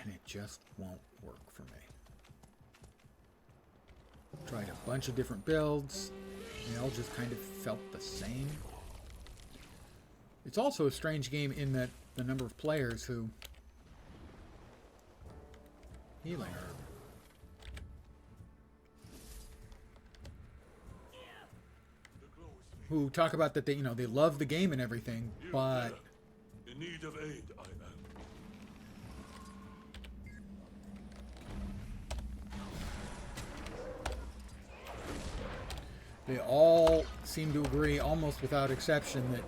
And it just won't work for me. Tried a bunch of different builds, and they all just kind of felt the same. It's also a strange game in that the number of players who... Healing herb. Who talk about that they, they love the game and everything, but In need of aid, I am. they all seem to agree, almost without exception, that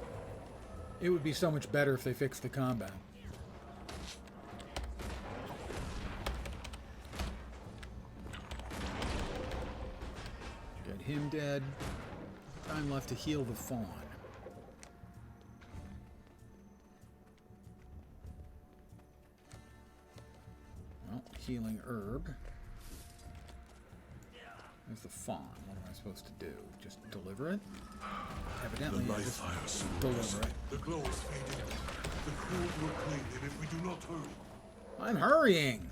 it would be so much better if they fixed the combat. Get him dead. Time left to heal the fawn. Well, healing herb. There's the fawn. What am I supposed to do? Just deliver it? Evidently, I just deliver it. The glow is fading. The cold will claim him if we do not hurry. I'm hurrying!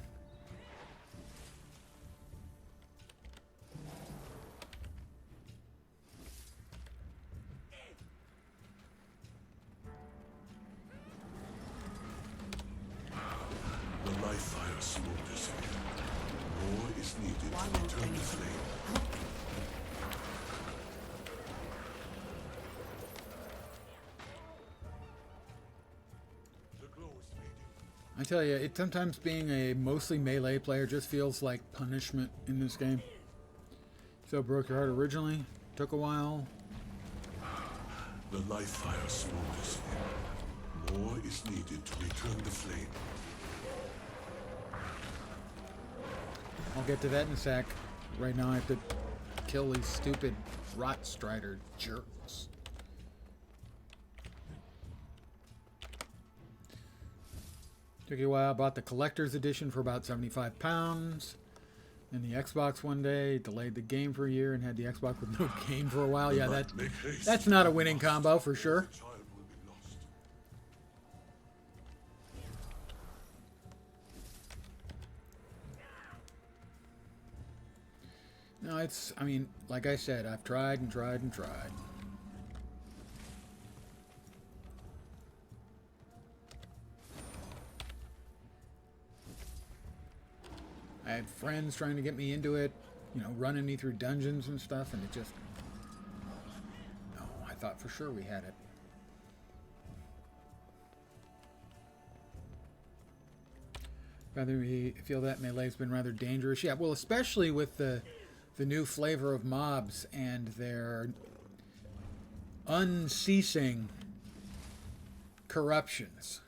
The life fire smolders here. More is needed to return the flame. The glow is fading. I tell you, it sometimes being a mostly melee player just feels like punishment in this game. So broke your heart originally, took a while. The life fire smolders here. More is needed to return the flame. I'll get to that in a sec. Right now I have to kill these stupid rot strider jerks. Took you a while. Bought the collector's edition for about £75. In the Xbox one day, delayed the game for a year and had the Xbox with no game for a while. Yeah, that's not a winning combo for sure. The child will be lost. No, I mean, like I said, I've tried and tried and tried. I had friends trying to get me into it. you know, running me through dungeons and stuff, and it just... Oh, I thought for sure we had it. Rather, we feel that melee's been rather dangerous. Yeah, well, especially with the new flavor of mobs and their unceasing corruptions.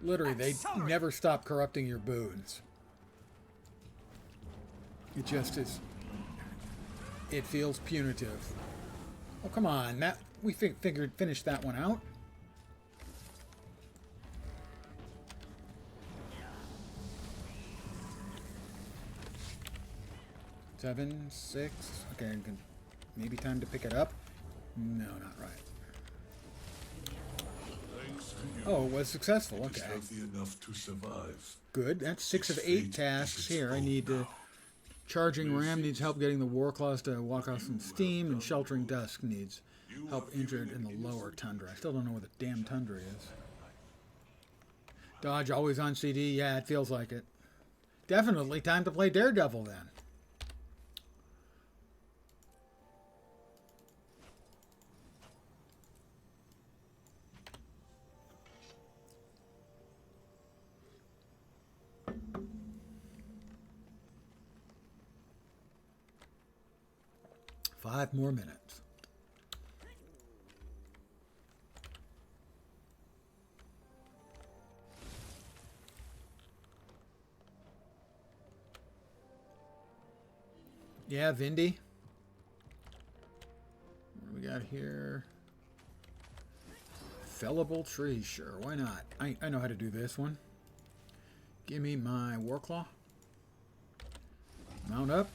Literally, they never stop corrupting your boons. It just is... It feels punitive. Oh, come on. That we finished that one out. Seven, 6. Okay, maybe time to pick it up. No, not right. Thanks to you. Oh, it was successful. Okay. Healthy enough to survive. Good. That's 6 of 8 tasks here. I need to... Charging Ram needs help getting the War Claws to walk off some steam, and Sheltering Dusk needs help injured in the lower tundra. I still don't know where the damn tundra is. Dodge always on CD. Yeah, it feels like it. Definitely time to play Daredevil then. Five more minutes. Yeah, Vindy. What do we got here? Fellable trees, sure, why not? I know how to do this one. Give me my Warclaw. Mount up.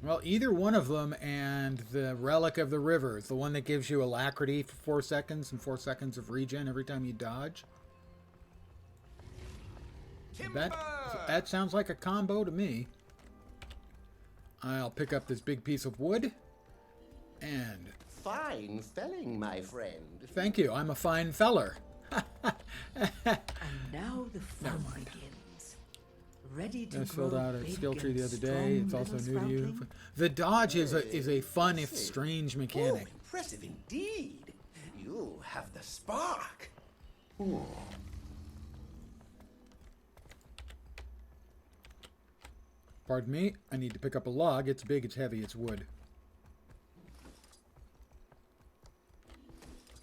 Well, either one of them and the Relic of the Rivers, the one that gives you Alacrity for 4 seconds and 4 seconds of regen every time you dodge. That sounds like a combo to me. I'll pick up this big piece of wood and... Fine felling, my friend. Thank you, I'm a fine feller. And now the fun begins. Ready to I filled out a big skill tree the and other day. It's strong, also little new to you. sproutling? The dodge is a fun if strange Oh, mechanic. impressive indeed. You have the spark. Pardon me, I need to pick up a log. It's big, it's heavy, it's wood.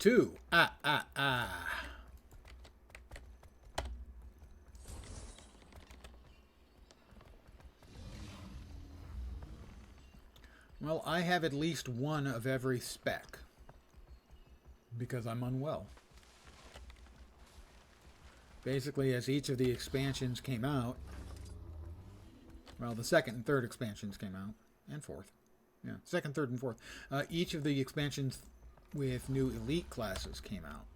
2. Well, I have at least one of every spec. Because I'm unwell. Basically, as each of the expansions came out... Well, the second and third expansions came out. And fourth. Yeah, second, third, and fourth. Each of the expansions with new elite classes came out.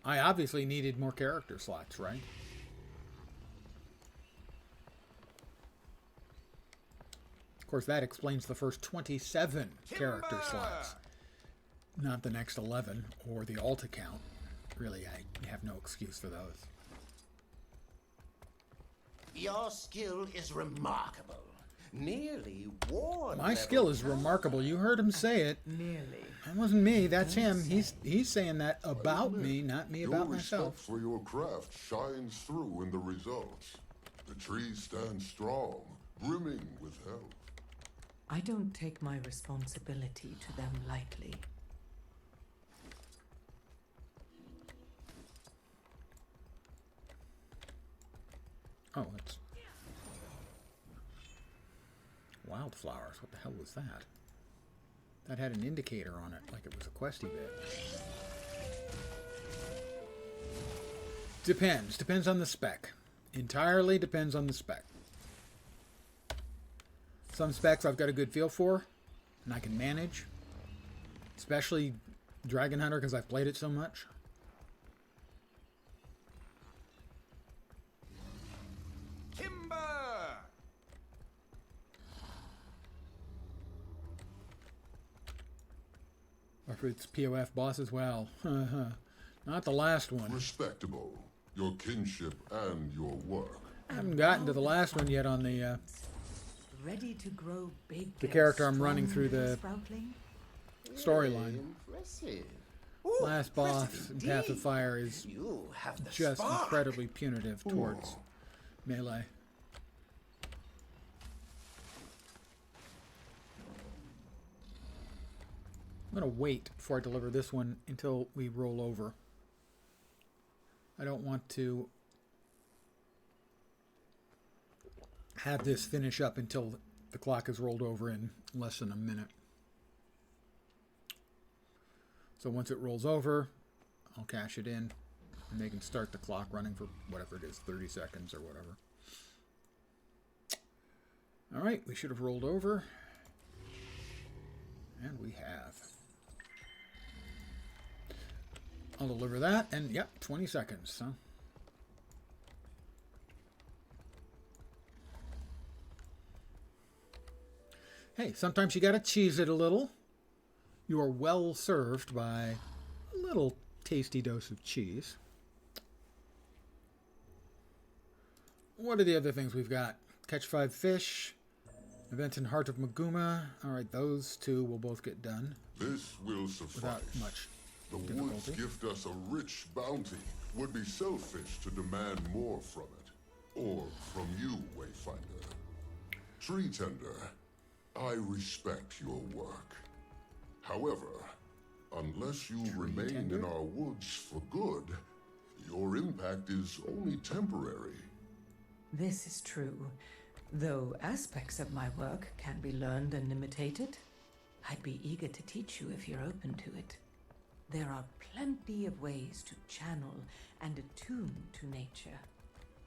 I obviously needed more character slots, right? Of course, that explains the first 27 character slots. Not the next 11, or the alt account. Really, I have no excuse for those. Your skill is remarkable. Nearly worn. My skill is remarkable. You heard him say it. Nearly. That wasn't me. That's him. He's saying that about me, not me about Your respect myself. for your craft shines through in the results. The trees stand strong, brimming with health. I don't take my responsibility to them lightly. Oh, it's wildflowers. What the hell was that? That had an indicator on it, like it was a questy bit. Depends. Depends on the spec. Entirely depends on the spec. Some specs I've got a good feel for, and I can manage. Especially Dragon Hunter, because I've played it so much. Timber! Or if it's POF boss as well. Not the last one. Respectable. Your kinship and your work. I haven't gotten to the last one yet on the Ready to grow big. the and character I'm running strong, through the Sproutling? storyline. Impressive. Last boss in Path of Fire is You have the just spark. incredibly punitive towards melee. I'm going to wait before I deliver this one until we roll over. I don't want to have this finish up until the clock is rolled over in less than a minute. So once it rolls over, I'll cash it in, and they can start the clock running for whatever it is, 30 seconds or whatever. All right, we should have rolled over, and we have. I'll deliver that, and yep, 20 seconds. Huh? Hey, sometimes you gotta cheese it a little. You are well served by a little tasty dose of cheese. What are the other things we've got? Catch 5 fish, events in Heart of Maguma. All right, those two will both get done This will suffice. without much The woods difficulty. gift us a rich bounty. Would be selfish to demand more from it. Or from you, Wayfinder. Tree Tender, I respect your work. However, unless you remain Tender? in our woods for good, your impact is only temporary. This is true, though aspects of my work can be learned and imitated. I'd be eager to teach you if you're open to it. There are plenty of ways to channel and attune to nature.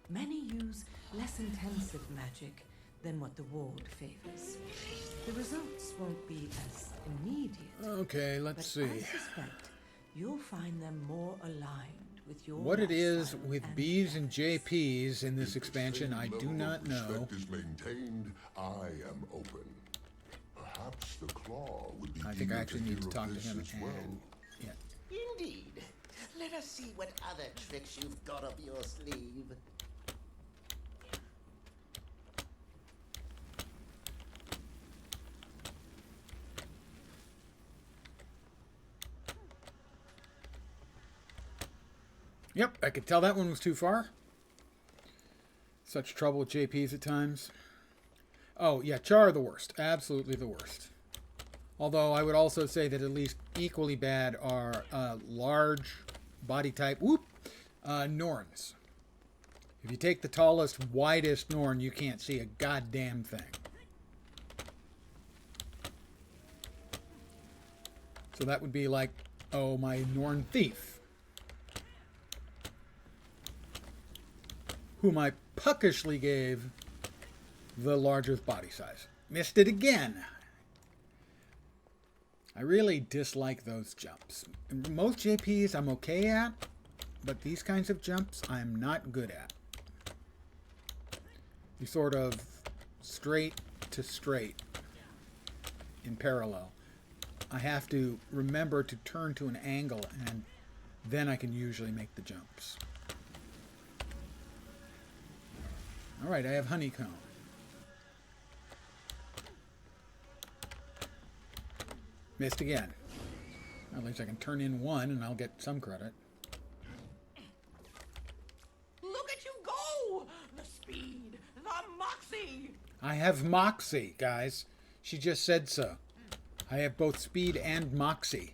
Many use less intensive magic than what the ward favors. The results won't be as immediate. Okay, let's but see. I suspect you'll find them more aligned with your What it is lifestyle with and Bs and preferences. JPs in this If the expansion, same I do level not of know. respect is maintained, I am open. Perhaps the Claw would be I think I eager actually to need to hear talk of to this him as and well. yeah. Indeed. Let us see what other tricks you've got up your sleeve. Yep, I could tell that one was too far. Such trouble with JPs at times. Oh, yeah, Char are the worst. Absolutely the worst. Although I would also say that at least equally bad are large body type Norns. If you take the tallest, widest Norn, you can't see a goddamn thing. So that would be like, oh, my Norn thief, whom I puckishly gave the largest body size. Missed it again. I really dislike those jumps. Most JPs I'm okay at, but these kinds of jumps I'm not good at. You sort of straight to straight in parallel. I have to remember to turn to an angle, and then I can usually make the jumps. All right, I have honeycomb. Missed again. At least I can turn in one and I'll get some credit. Look at you go! The speed, the moxie! I have moxie, guys. She just said so. I have both speed and moxie.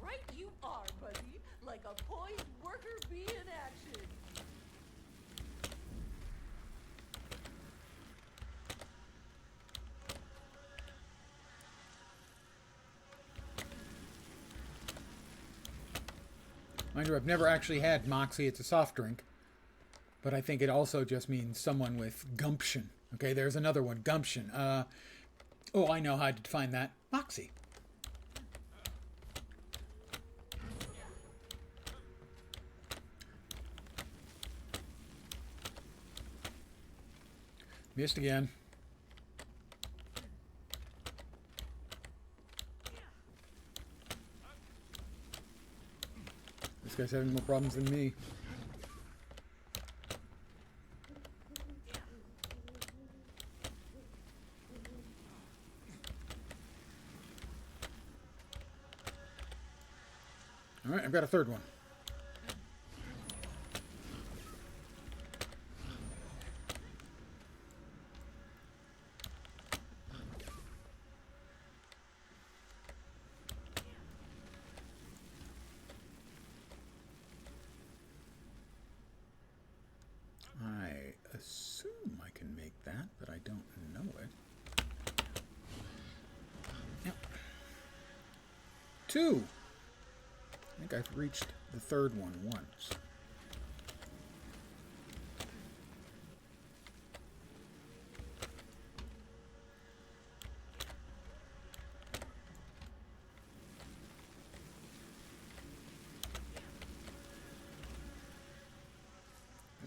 Right you are, buddy. Like a poised worker bee in action. Mind you, I've never actually had moxie. It's a soft drink. But I think it also just means someone with gumption. Okay, there's another one. Gumption. Oh, I know how to define that. Moxie. Missed again. This guy's having more problems than me. Alright, I've got a third one. I assume I can make that, but I don't know it. Yep. 2! I think I've reached the third one once.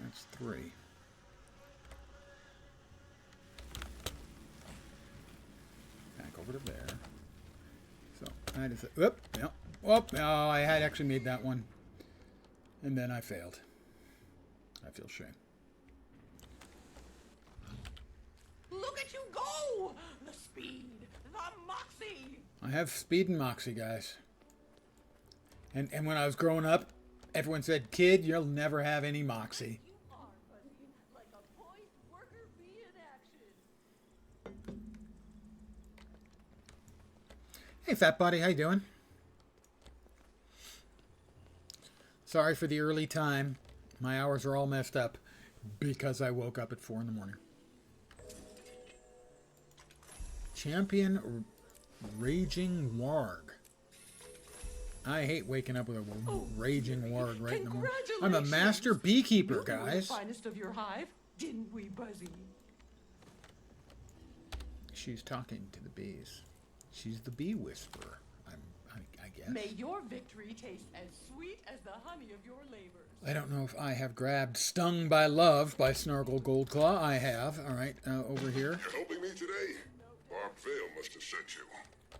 That's 3. Back over to there. So, I just... Whoop! Yep. Whoop! No, I had actually made that one. And then I failed. I feel shame. Look at you go! The speed, the moxie! I have speed and moxie, guys. And when I was growing up, everyone said, "Kid, you'll never have any moxie." You are, buddy, like a poised worker bee in action. Hey, fat buddy, how you doing? Sorry for the early time. My hours are all messed up because I woke up at 4 in the morning. Champion Raging Warg. I hate waking up with a raging warg right in the morning. I'm a master beekeeper, guys. The finest of your hive, didn't we, Buzzy? She's talking to the bees. She's the bee whisperer, I guess. May your victory taste as sweet as the honey of your labors. I don't know if I have grabbed Stung by Love by Snargle Goldclaw. I have. All right, over here. You're helping me today? Barb Vale must have sent you.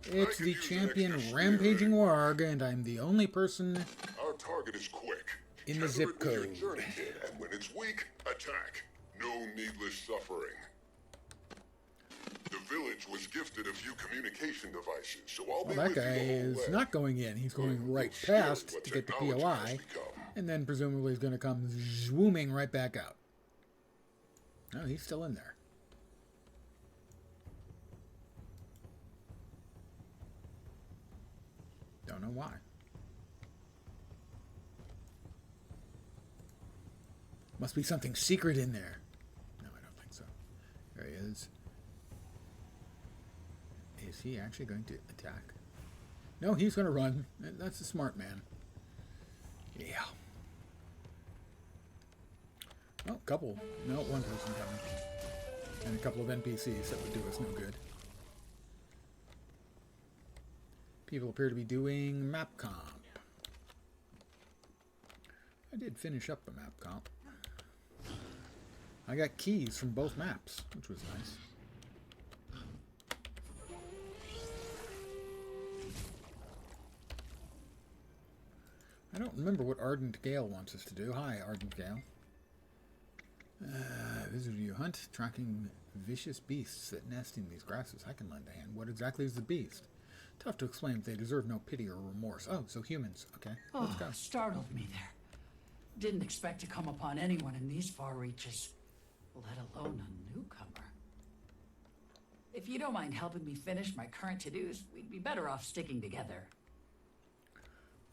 It's the champion Rampaging Warg, and I'm the only person Our target is quick. in the Tether zip it with your code. journey kit, and when it's weak, attack. No needless suffering. The village was gifted a few communication devices, so I'll Well, be that with guy you the whole is way. not going in. He's going right Scared past what to get the technology POI, has become. and then presumably he's going to come zooming right back out. No, he's still in there. Don't know why. Must be something secret in there. No, I don't think so. There he is. Is he actually going to attack? No, he's going to run. That's a smart man. Yeah. Oh, one person coming. And a couple of NPCs that would do us no good. People appear to be doing map comp. I did finish up the map comp. I got keys from both maps, which was nice. I don't remember what Ardent Gale wants us to do. Hi, Ardent Gale. Visitor you hunt, tracking vicious beasts that nest in these grasses. I can lend a hand. What exactly is the beast? Tough to explain if they deserve no pity or remorse. Oh, so humans. Okay, let's go. Startled me there. Didn't expect to come upon anyone in these far reaches, let alone a newcomer. If you don't mind helping me finish my current to-dos, we'd be better off sticking together.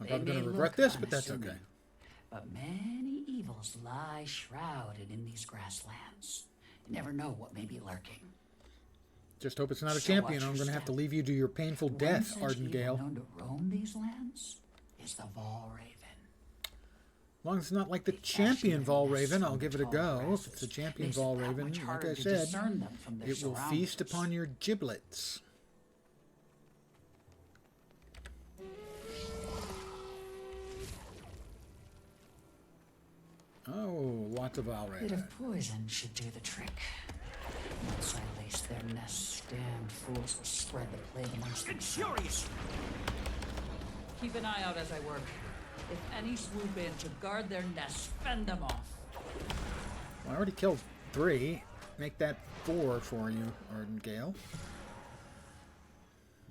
I'm They probably going may to regret look this, but that's unassuming, okay. But many evils lie shrouded in these grasslands. You never know what may be lurking. Just hope it's not a So champion. watch I'm your going to have to step. leave you to your painful One death, such Ardent evil Gale. known to roam these lands is the Valraven. As long as it's not like the They champion fashion their nests Valraven, I'll from give it a tall go. If grasses. it's the champion Makes it that Valraven, much like harder I to said, discern them from their it will feast surroundings. upon your giblets. Oh, lots of A bit Valraven. of poison should do the trick. Once I lace their nests, damned fools will spread the plague amongst Get themselves. curious! Keep an eye out as I work. If any swoop in to guard their nests, fend them off. Well, I already killed 3. Make that 4 for you, Ardengale.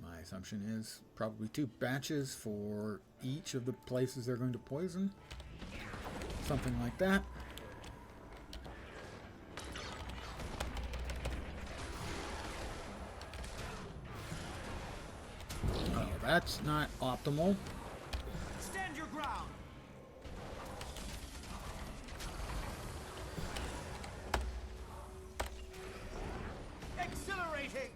My assumption is probably 2 batches for each of the places they're going to poison. Something like that. Oh, that's not optimal. Stand your ground. Exhilarating.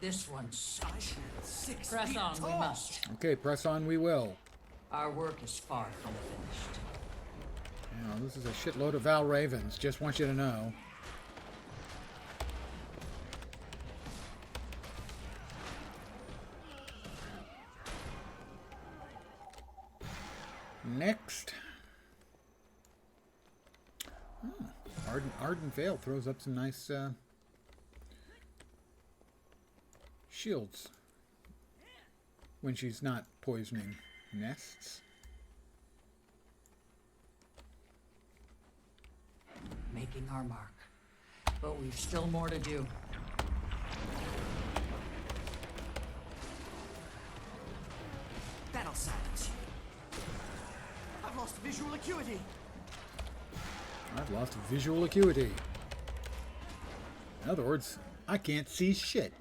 This one's such. 6 Press feet on, we tall. must. Okay, press on we will. Our work is far from finished. Now, this is a shitload of Val Ravens, just want you to know. Next. Oh, Arden Vale throws up some nice shields when she's not poisoning nests. Making our mark. But we've still more to do. Battle silence. I've lost visual acuity. I've lost visual acuity. In other words, I can't see shit.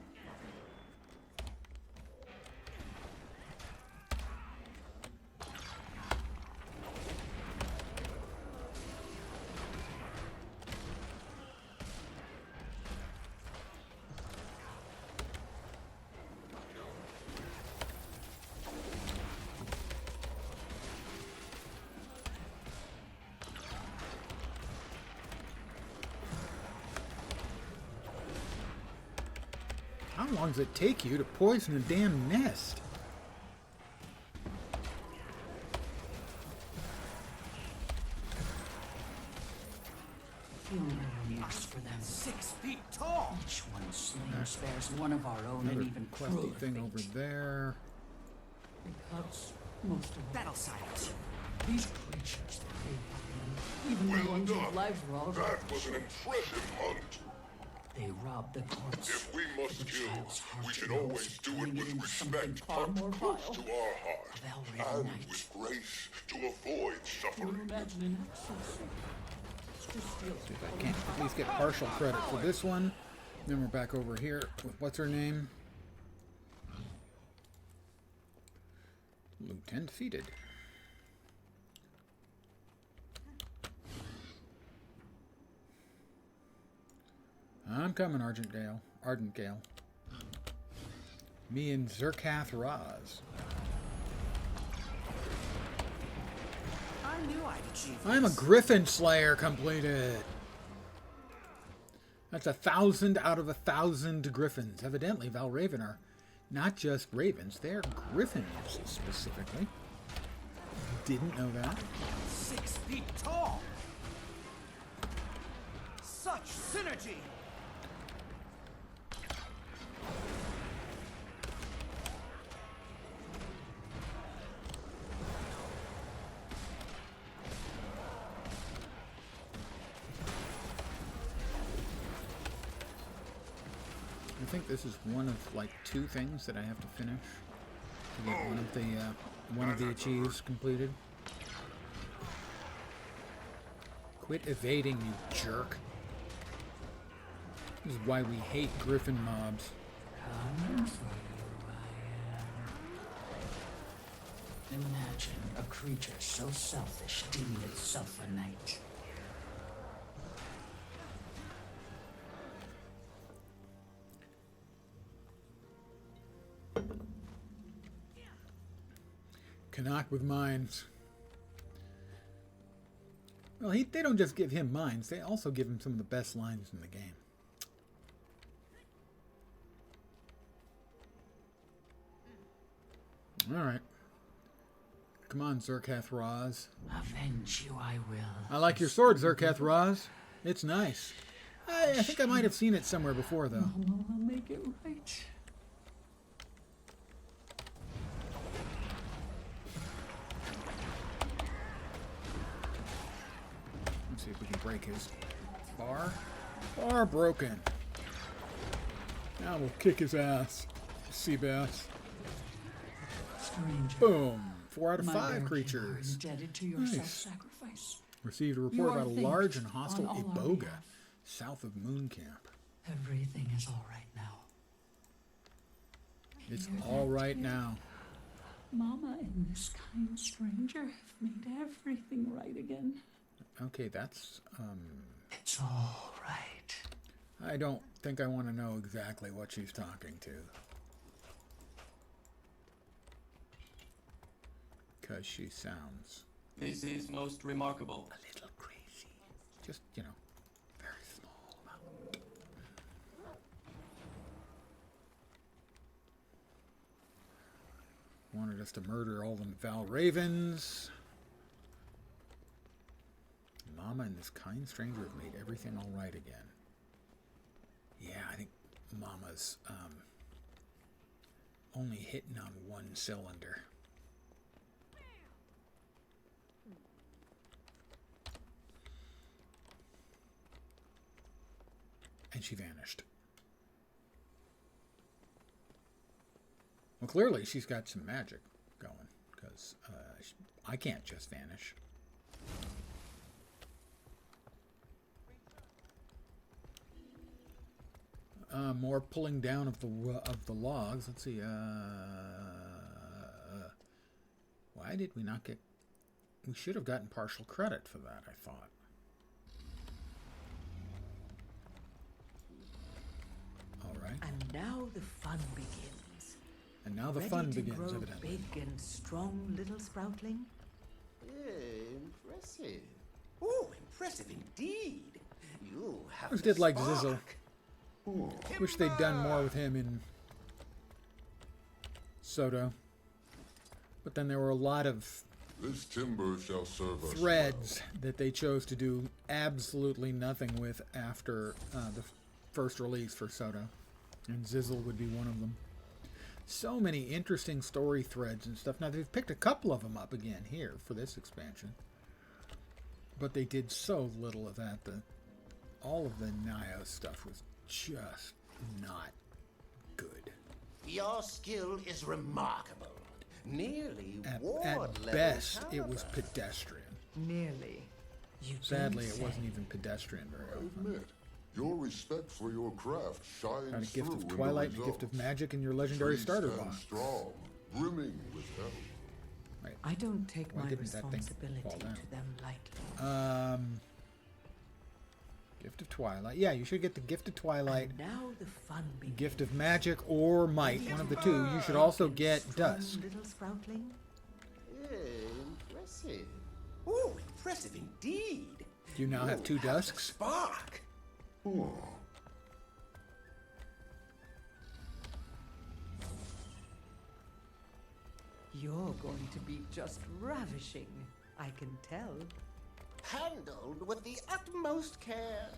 How long does it take you to poison a damn nest? Few no use for them. 6 feet tall. Each one slain spares one of our own, and Another even questy crueler thing fate. over there. Because most of all, Battle silence. these creatures that prey upon them, even the Well ones done. whose lives were already That was an impressive hunt. they rob the corpse. If we must the kill, child's heart we should knows always of do it turning with into something respect, far up more close vile. to our heart, Valraven and Knight. with grace to avoid Can you suffering. imagine an access? To steal See if I can't at least get partial credit for this one. Then we're back over here with what's her name? Lieutenant defeated. I'm coming, Ardengale. Me and Zerkath Raz. I knew I'd achieve this. I'm a Griffin Slayer completed. That's 1,000 out of 1,000 Griffins. Evidently, Valraven are not just Ravens, they're Griffins specifically. Didn't know that. 6 feet tall. Such synergy. I think this is one of like 2 things that I have to finish to get one of the achieves completed. Quit evading, you jerk. This is why we hate Griffin mobs. Coming for you, I am. Imagine a creature so selfish deeming itself a knight. Canuck with mines. Well, they don't just give him mines, they also give him some of the best lines in the game. Alright. Come on, Zerkath Raz. Avenge you I will. I like your sword, Zerkath Raz. It's nice. I think I might have seen it somewhere before, though. Mama will make it right. Let's see if we can break his bar. Bar broken. Now we'll kick his ass. Sea bass. Stranger. Boom. 4 out of My 5 barricade are creatures. indebted to your Nice. self-sacrifice. Received a You report are about a thanked large and hostile on all our iboga behalf. south of Moon Camp. Everything is all right now. It's Hear all that, right dear? now. Mama and this kind stranger have made everything right again. Okay, that's, It's all right. I don't think I want to know exactly what she's talking to. Because she sounds This is most remarkable. a little crazy. Just, you know, very small amount. Wanted us to murder all them Val Ravens. Mama and this kind stranger have made everything all right again. Yeah, I think Mama's only hitting on one cylinder. And she vanished. Well, clearly she's got some magic going, because I can't just vanish. More pulling down of the logs. Let's see. Why did we not get? We should have gotten partial credit for that, I thought. All right. And now the fun begins. And now the Ready fun to begins, grow evidently. big and strong, little sproutling? Impressive. Oh, impressive indeed. You have I always the did like spark. Zizzle. Wish they'd done more with him in Soto. But then there were a lot of This timber shall serve us threads that they chose to do absolutely nothing with after the first release for Soto. And Zizzle would be one of them. So many interesting story threads and stuff. Now, they've picked a couple of them up again here for this expansion. But they did so little of that. All of the Nio stuff was just not good. Your skill is remarkable. Nearly At ward level best, it caliber. was pedestrian. Nearly. You Sadly, don't it wasn't say. even pedestrian very I often. admit, your respect for your craft shines Got a gift through of in the Twilight and a gift of results. Magic in your legendary Trees starter stand box. strong, brimming with health. Right. I don't take Why my didn't that thing responsibility fall down? to them lightly. Gift of Twilight. Yeah, you should get the Gift of Twilight, And now the fun begins. Gift of Magic, or Might. One of the two. You should also get Strong Dusk. little sproutling? Impressive. Oh, impressive indeed. Do you now have 2 Dusks? Spark. You're going to be just ravishing, I can tell. Handled with the utmost care.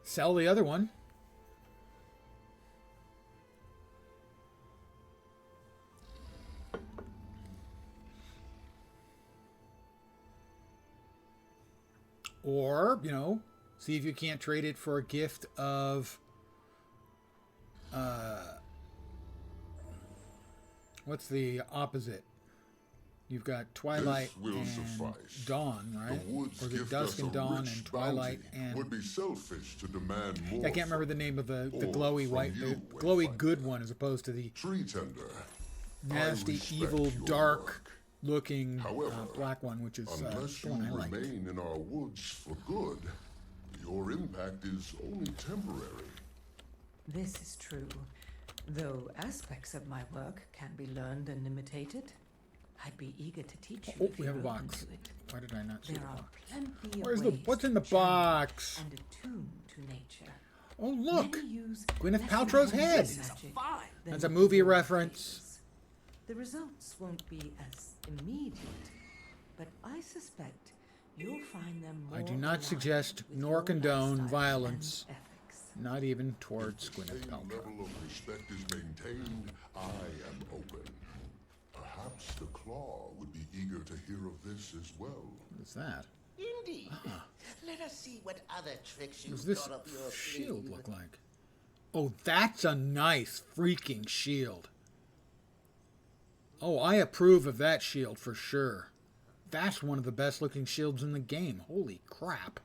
Sell the other one. Or, you know, see if you can't trade it for a gift of what's the opposite? You've got Twilight This will and suffice. Dawn, right? The woods Or is it gift Dusk us and a Dawn rich and Twilight bounty. and Would be selfish to demand more. I can't remember the name of the Or glowy from white, you, the glowy Wayfinder. good one, as opposed to the Tree tender. nasty, respect evil, your dark work. looking However, black one, which is Unless the you one I like. remain in our woods for good, your impact is only temporary. This is true. Though aspects of my work can be learned and imitated, I'd be eager to teach you Oh, if we have a you're open box. to it. Why did I not see There the are box? plenty of Where's the ways what's in the to channel box? and attune to nature. Oh look, Many use Gwyneth less Paltrow's head. intense magic than That's a movie your reference. fears. The results won't be as immediate, but I suspect you'll find them more I do not aligned suggest with nor your condone lifestyle violence, and ethics. not even towards Gwyneth A Paltrow. level of respect is maintained. I am open. Perhaps the Claw would be eager to hear of this as well. What is that? Indeed. Let us see what other tricks What does you've this got up your shield sleeve. look like? Oh, that's a nice freaking shield. Oh, I approve of that shield for sure. That's one of the best looking shields in the game. Holy crap.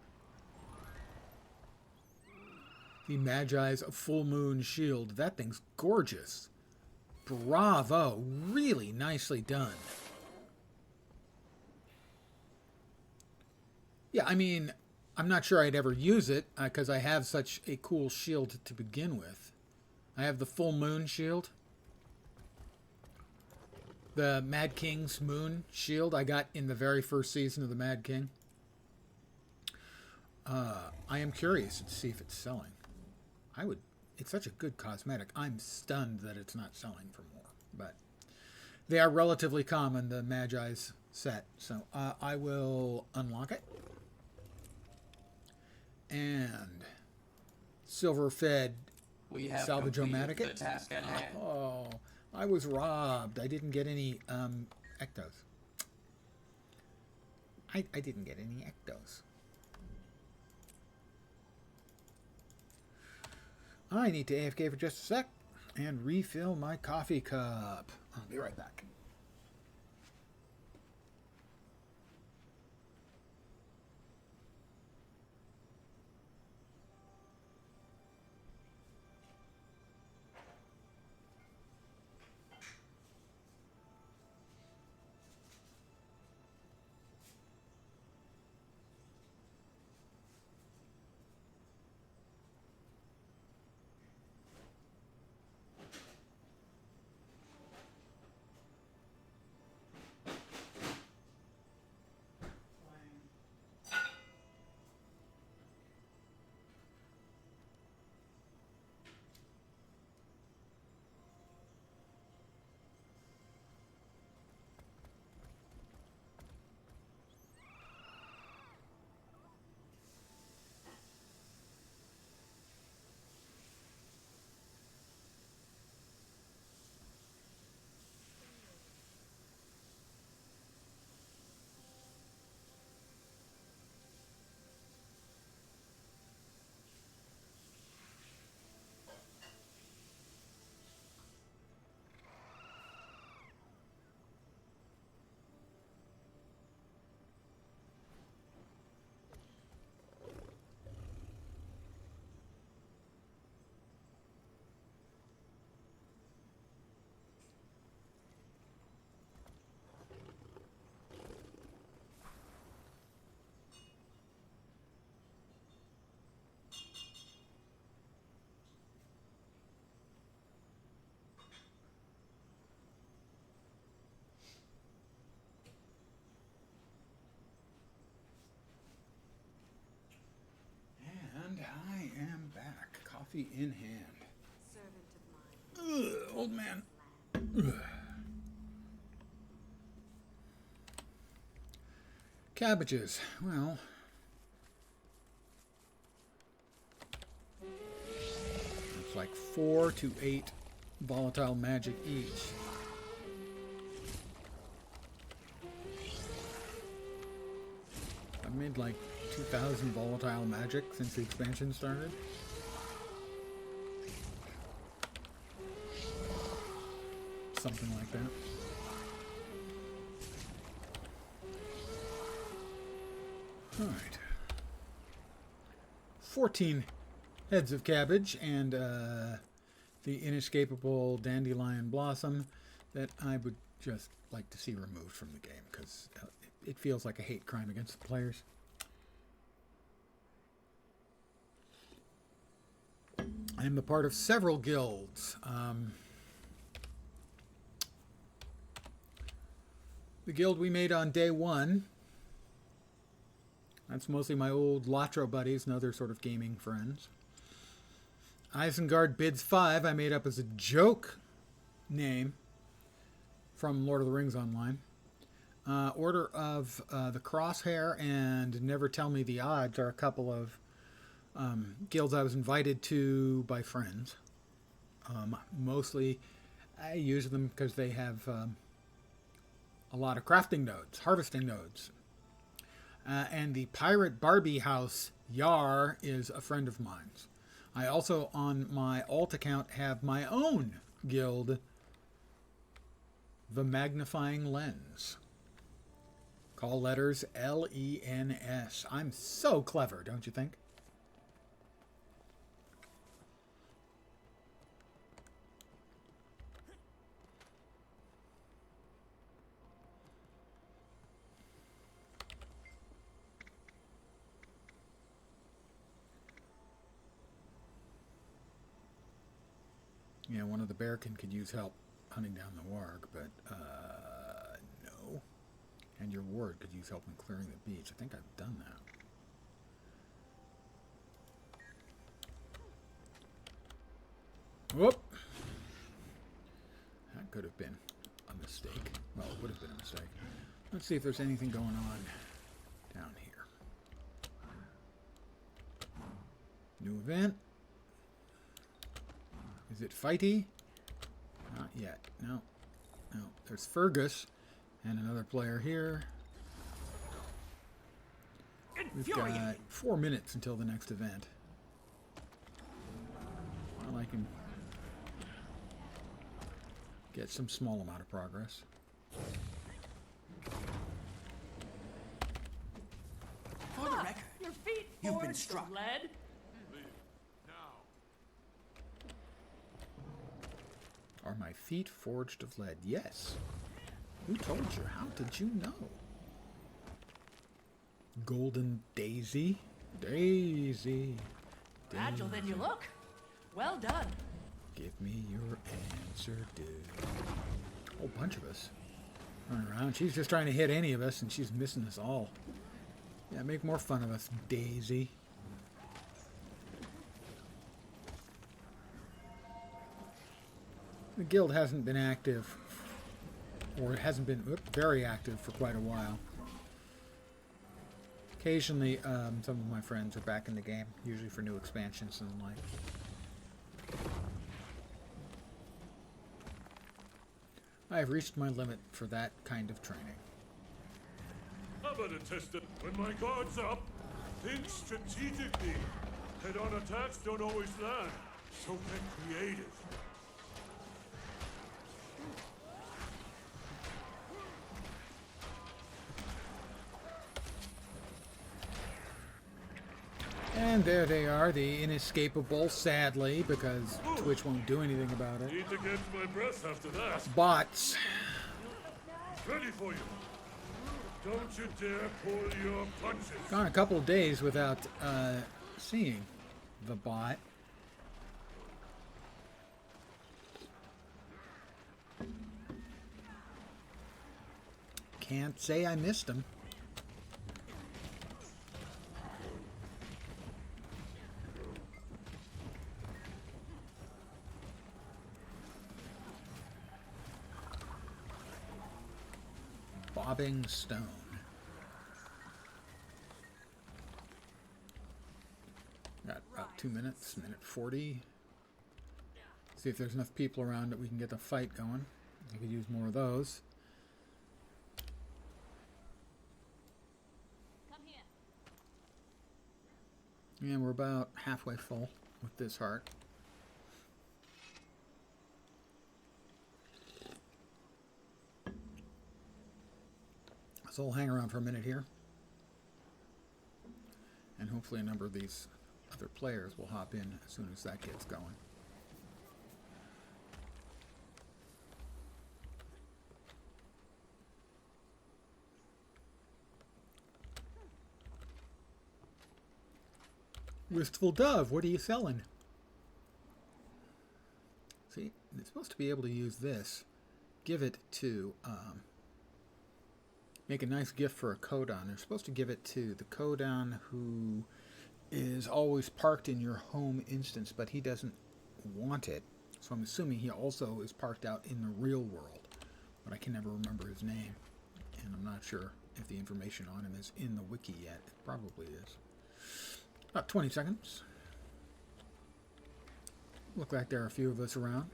The Magi's Full Moon Shield. That thing's gorgeous. Bravo. Really nicely done. Yeah, I mean, I'm not sure I'd ever use it because I have such a cool shield to begin with. I have the Full Moon Shield. The Mad King's Moon Shield I got in the very first season of the Mad King. I am curious to see if it's selling. It's such a good cosmetic. I'm stunned that it's not selling for more. But they are relatively common, the Magi's set. So I will unlock it. And silver-fed We have salvage-o-matic completed it. the task at hand. Oh, I was robbed. I didn't get any ectos. I didn't get any ectos. I need to AFK for just a sec and refill my coffee cup. I'll be right back. And I am back. Coffee in hand. Ugh, old man. Ugh. Cabbages. Well, it's like 4 to 8 volatile magic each. I've made like 2,000 volatile magic since the expansion started. Something like that. Alright. 14 heads of cabbage and the inescapable dandelion blossom that I would just like to see removed from the game because it feels like a hate crime against the players. I am the part of several guilds. The guild we made on day one, that's mostly my old Latro buddies and other sort of gaming friends. Isengard Bids 5 I made up as a joke name from Lord of the Rings Online. Order of the Crosshair and Never Tell Me the Odds are a couple of guilds I was invited to by friends. Mostly I use them because they have a lot of crafting nodes, harvesting nodes. And the Pirate Barbie House Yar is a friend of mine's. I also, on my alt account, have my own guild, the Magnifying Lens. Call letters L-E-N-S. I'm so clever, don't you think? Yeah, one of the bearkin could use help hunting down the warg, but no. And your ward could use help in clearing the beach. I think I've done that. Whoop! That could have been a mistake. Well, it would have been a mistake. Let's see if there's anything going on down here. New event. Is it fighty? Not yet. No. No. There's Fergus and another player here. We've got 4 minutes until the next event. Well, I can get some small amount of progress. For the record, Your feet You've been forged of struck. lead. Are my feet forged of lead? Yes. Who told you? How did you know? Golden Daisy. Daisy. Agile than you look. Well done. Give me your answer, dude. A whole bunch of us running around. She's just trying to hit any of us, and she's missing us all. Yeah, make more fun of us, Daisy. The guild hasn't been active, or it hasn't been very active for quite a while. Occasionally, some of my friends are back in the game, usually for new expansions and the like. I have reached my limit for that kind of training. How about a test it when my guard's up? Think strategically. Head-on attacks don't always land, so get creative. And there they are, the inescapable, sadly, because Twitch won't do anything about it. Need to catch my breath after that. Bots. Ready for you. Don't you dare pull your punches. Gone a couple of days without seeing the bot. Can't say I missed him. Bobbing stone. Got about 2 minutes, minute 40. See if there's enough people around that we can get the fight going. I could use more of those. Come here. And we're about halfway full with this heart. So we'll hang around for a minute here. And hopefully a number of these other players will hop in as soon as that gets going. Wistful Dove, what are you selling? See, it's supposed to be able to use this. Give it to, make a nice gift for a Codon. They're supposed to give it to the Codon who is always parked in your home instance, but he doesn't want it. So I'm assuming he also is parked out in the real world. But I can never remember his name. And I'm not sure if the information on him is in the wiki yet. It probably is. About 20 seconds. Look like there are a few of us around.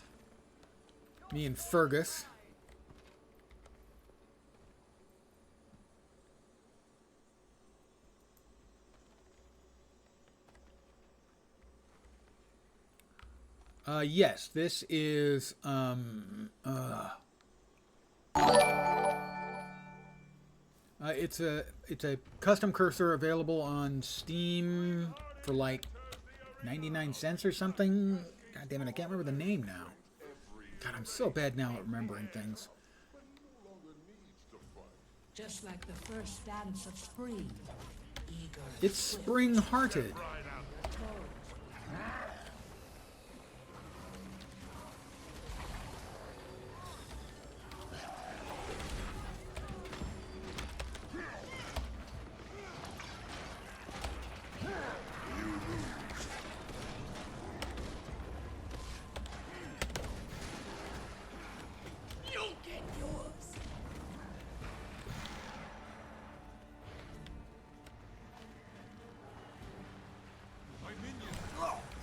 Me and Fergus. Yes, this is it's a custom cursor available on Steam for like 99 cents or something. God damn it, I can't remember the name now. God, I'm so bad now at remembering things. Just like the first dance of spring. Eager. It's spring-hearted.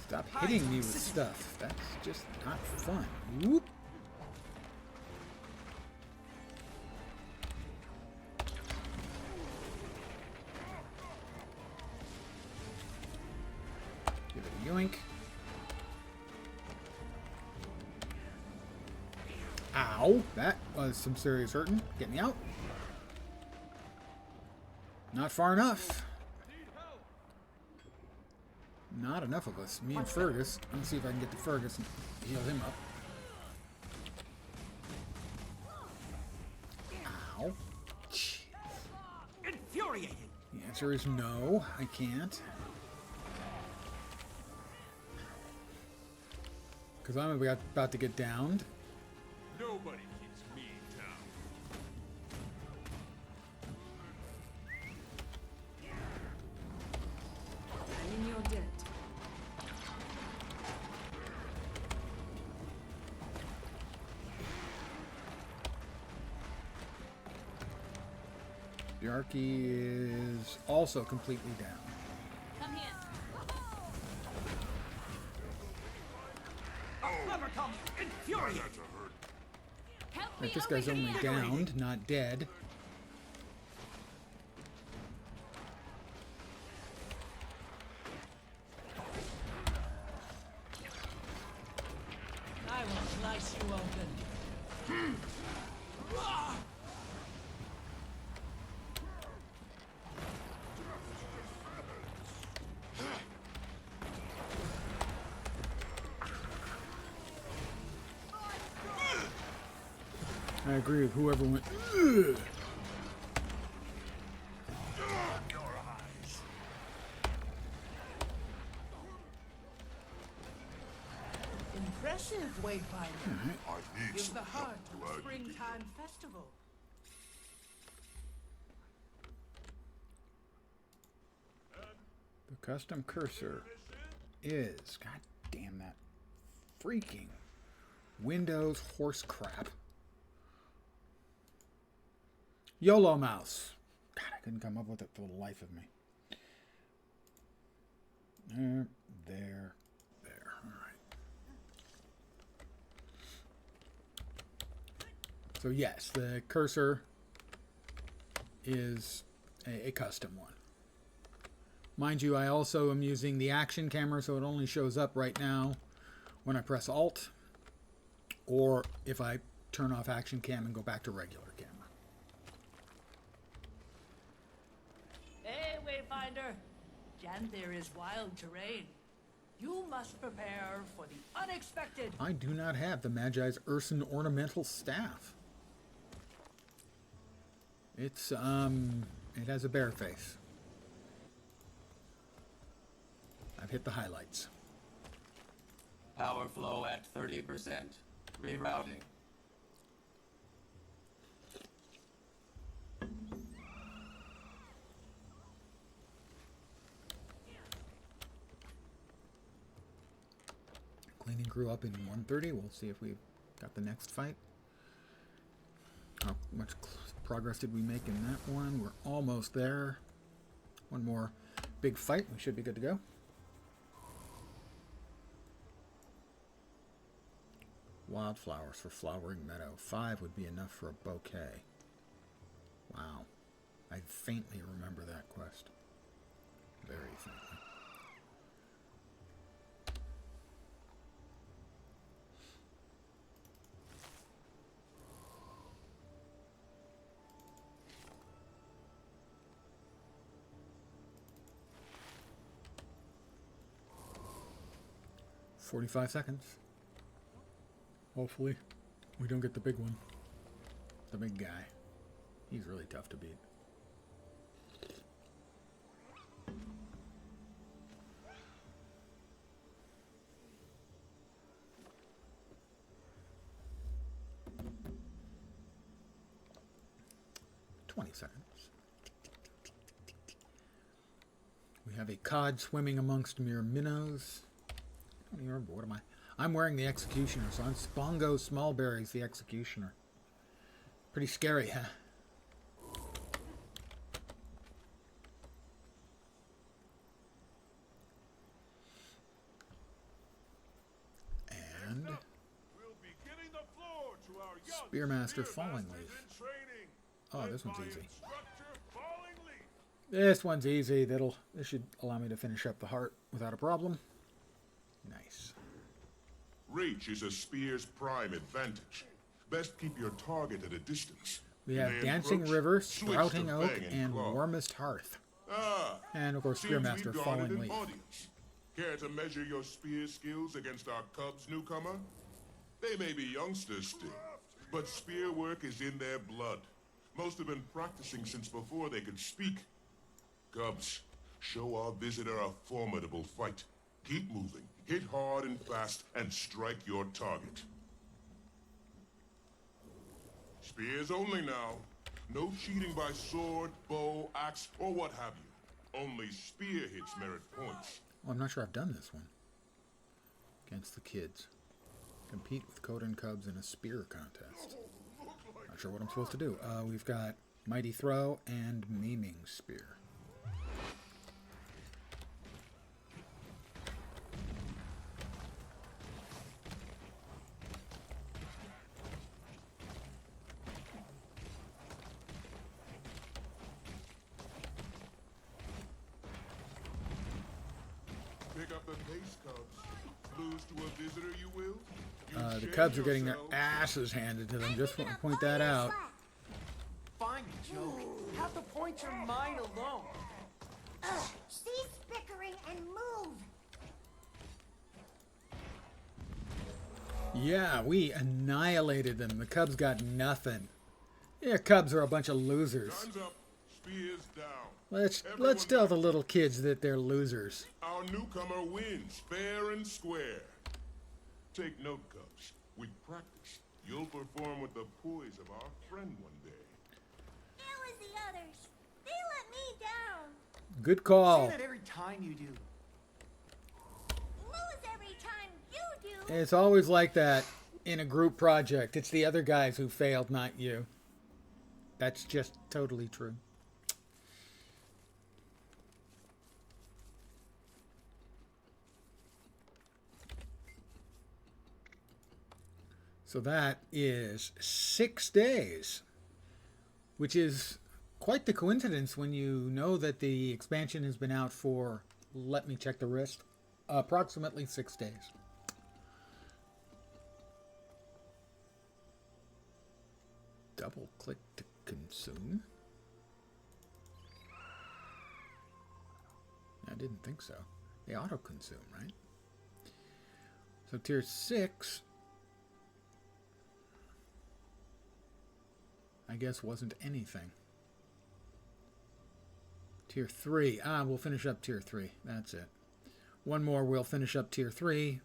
Stop hitting me with stuff. That's just not fun. Whoop. Give it a yoink. Ow. That was some serious hurting. Get me out. Not far enough. Not enough of us. Me and Fergus. Let me see if I can get to Fergus and heal him up. Ow. Jeez. Infuriating. The answer is no, I can't. Because I'm about to get downed. Nobody keeps me down. In your debt. Yarky is also completely down. Come here. Clever comes infuriating. Help me Like, this over guy's only here. downed, not dead. I will slice you open. I agree with whoever went. Ugh. Impressive, Wayfinder. I need Give some the help. heart of Glad a you springtime festival. The custom cursor is, god damn that freaking Windows horse crap. YOLO mouse. God, I couldn't come up with it for the life of me. There. All right. So yes, the cursor is a custom one. Mind you, I also am using the action camera, so it only shows up right now when I press Alt, or if I turn off action cam and go back to regular camera. Hey, Wayfinder. Janthir is wild terrain. You must prepare for the unexpected. I do not have the Magi's Urson ornamental staff. It's, it has a bear face. I've hit the highlights. Power flow at 30%. Rerouting. Cleaning crew up in 130. We'll see if we've got the next fight. How much progress did we make in that one? We're almost there. One more big fight. We should be good to go. Wildflowers for flowering meadow. 5 would be enough for a bouquet. Wow. I faintly remember that quest. Very faintly. "45 seconds. Hopefully, we don't get the big one. The big guy. He's really tough to beat. Seconds. We have a cod swimming amongst mere minnows. I don't even remember. What am I? I'm wearing the Executioner, so I'm Spongo Smallberries, the Executioner. Pretty scary, huh? And Spearmaster Falling Leaf. Oh, this one's easy. This one's easy. This should allow me to finish up the heart without a problem. Nice. Reach is a spear's prime advantage. Best keep your target at a distance. We have Dancing River, Sprouting Oak, and Warmest Hearth. And of course, Spearmaster Falling Leaf. Care to measure your spear skills against our Cubs newcomer? They may be youngsters still, but spear work is in their blood. Most have been practicing since before they could speak. Cubs, show our visitor a formidable fight. Keep moving, hit hard and fast, and strike your target. Spears only now. No cheating by sword, bow, axe, or what have you. Only spear hits merit points. Well, I'm not sure I've done this one. Against the kids. Compete with Coden Cubs in a spear contest. Not sure what I'm supposed to do. We've got Mighty Throw and Maiming Spear. Pick up the pace, Cubs. Lose to a visitor, you will? The Cubs are getting their asses handed to them. Just want to point that out. Fine, Joe. Have the point your mind alone. Cease bickering and move. Yeah, we annihilated them. The Cubs got nothing. Yeah, Cubs are a bunch of losers. Guns up, spears down. Let's tell the little kids that they're losers. Our newcomer wins, fair and square. Take note, Cubs. With practice, you'll perform with the poise of our friend one day. It was the others. They let me down. Good call. Say that every time you do. Lose every time you do. It's always like that in a group project. It's the other guys who failed, not you. That's just totally true. So that is 6 days, which is quite the coincidence when you know that the expansion has been out for, let me check the wrist, approximately 6 days. Double click to consume. I didn't think so. They auto consume, right? So tier 6, I guess, wasn't anything. Tier 3. We'll finish up tier 3. That's it. One more, we'll finish up tier 3.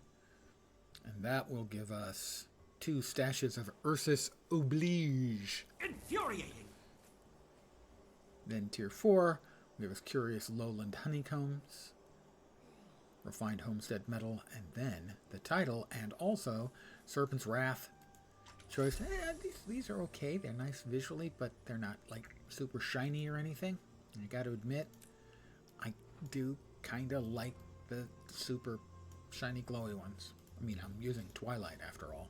And that will give us 2 stashes of Ursus Oblige. Infuriating. Then tier 4 will give us Curious Lowland Honeycombs, Refined Homestead Metal, and then the title, and also Serpent's Wrath choice. These are okay. They're nice visually, but they're not like super shiny or anything. And I got to admit, I do kind of like the super shiny glowy ones. I mean, I'm using Twilight after all.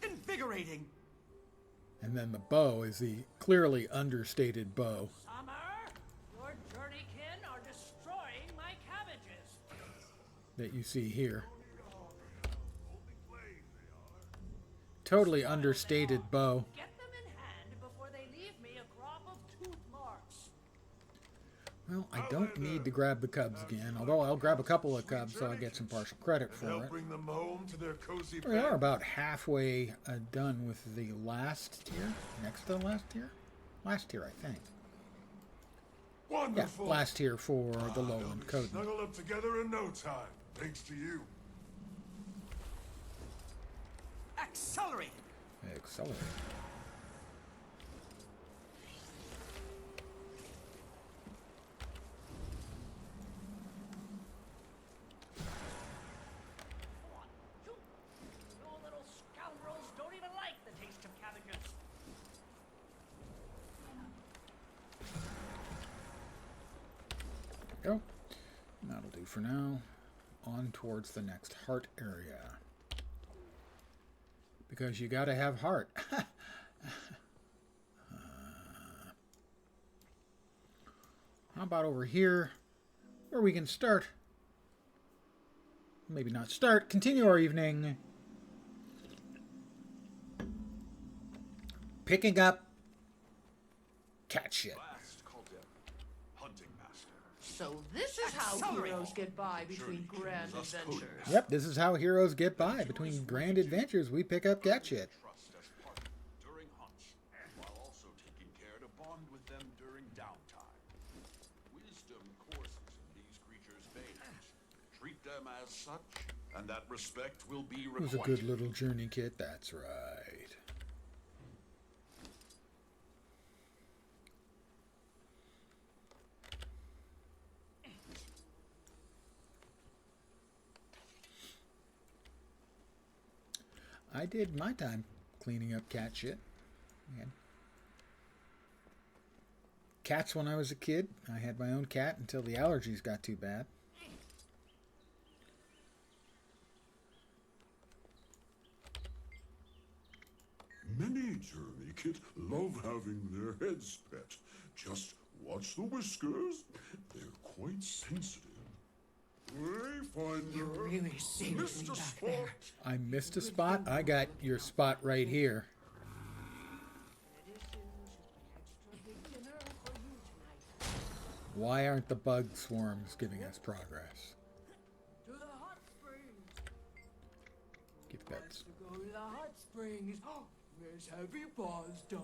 Invigorating. And then the bow is the clearly understated bow. Summer, your journeykin are destroying my cabbages. That you see here. Totally understated bow. Get them in hand before they leave me a crop of tooth marks. Well, I don't need to grab the cubs again, although I'll grab a couple of cubs so I get some partial credit for it. Bring them home to their cozy We are about halfway done with the last tier. Next to the last tier? Last tier, I think. Wonderful. Yeah, last tier for the lowland code. Snuggle up together in no time, thanks to you. Accelerate. Accelerate. You little scoundrels don't even like the taste of cabbages. There we go. That'll do for now. On towards the next heart area. Because you gotta have heart. How about over here, where we can start? Maybe not start, continue our evening. Picking up cat shit. So this is how heroes get by between grand adventures. Yep, this is how heroes get by. Between grand adventures, we pick up cat shit. During hunts, while also taking care to bond with them during downtime. Wisdom courses in these creatures' veins. Treat them as such, and that respect will be It was requited. a good little journey kit, that's right. I did my time cleaning up cat shit. Man. Cats when I was a kid. I had my own cat until the allergies got too bad. Many journey-kit love having their heads pet. Just watch the whiskers. They're quite sensitive. Wayfinder. You really saved me Mr. back Spot. there. I missed a spot. I got your spot right here. Why aren't the bug swarms giving us progress? To the hot springs. Give guts. To go to the hot springs. Miss Heavy Paws does.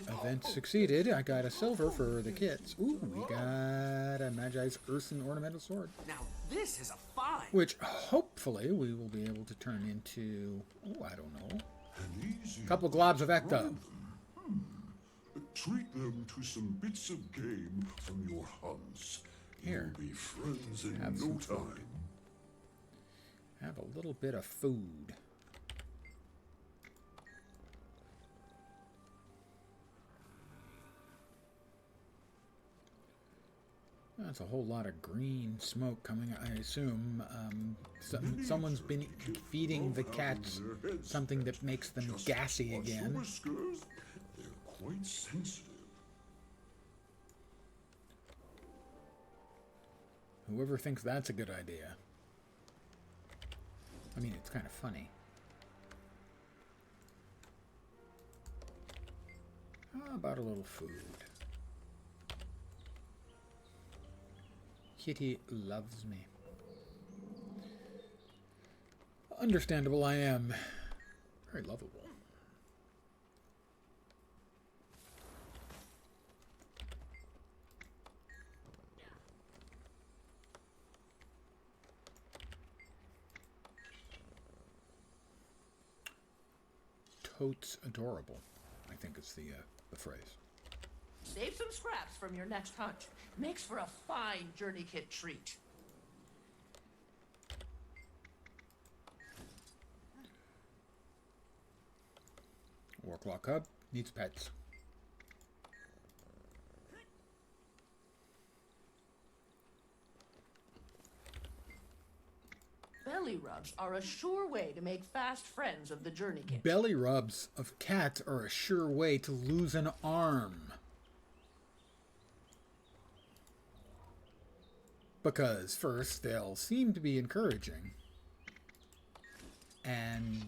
Event succeeded. I got a silver for the kits. Ooh, we got a Magi's Urson Ornamental Sword. Now this is a find. Which hopefully we will be able to turn into, oh, I don't know, An easy a couple globs of ecto. Treat them to some bits of game from your hunts. Here. You'll be friends in Have no some time. food. Have a little bit of food. That's a whole lot of green smoke coming. I assume someone's been feeding the cats something that makes them gassy Watch the again. whiskers. They're quite sensitive. Whoever thinks that's a good idea. I mean, it's kind of funny. How about a little food? Kitty loves me. Understandable, I am very lovable. Totes adorable, I think is the phrase. Save some scraps from your next hunt. Makes for a fine journey kit treat. Warclaw cub needs pets. Belly rubs are a sure way to make fast friends of the journey kit. Belly rubs of cats are a sure way to lose an arm. Because first, they'll seem to be encouraging. And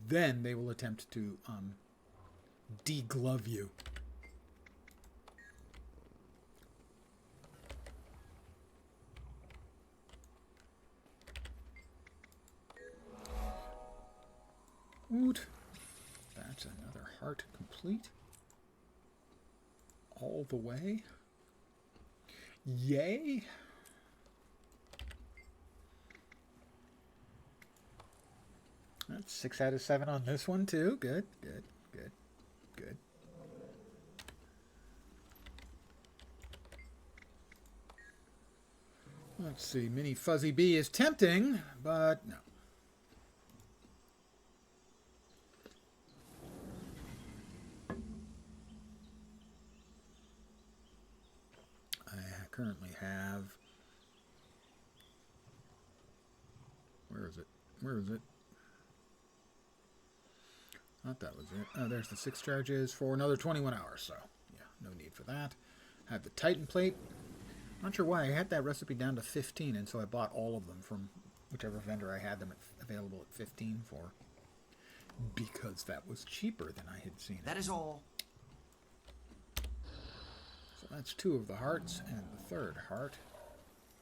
then they will attempt to deglove you. Woot. That's another heart complete. All the way. Yay. That's 6 out of 7 on this one too. Good, good, good, good. Let's see. Mini Fuzzy Bee is tempting, but no. I currently have... Where is it? Where is it? I thought that was it. Oh, there's the 6 charges for another 21 hours, so yeah, no need for that. I have the Titan plate. Not sure why I had that recipe down to 15, and so I bought all of them from whichever vendor I had them available at 15 for, because that was cheaper than I had seen. That is all. So that's 2 of the hearts, and the third heart,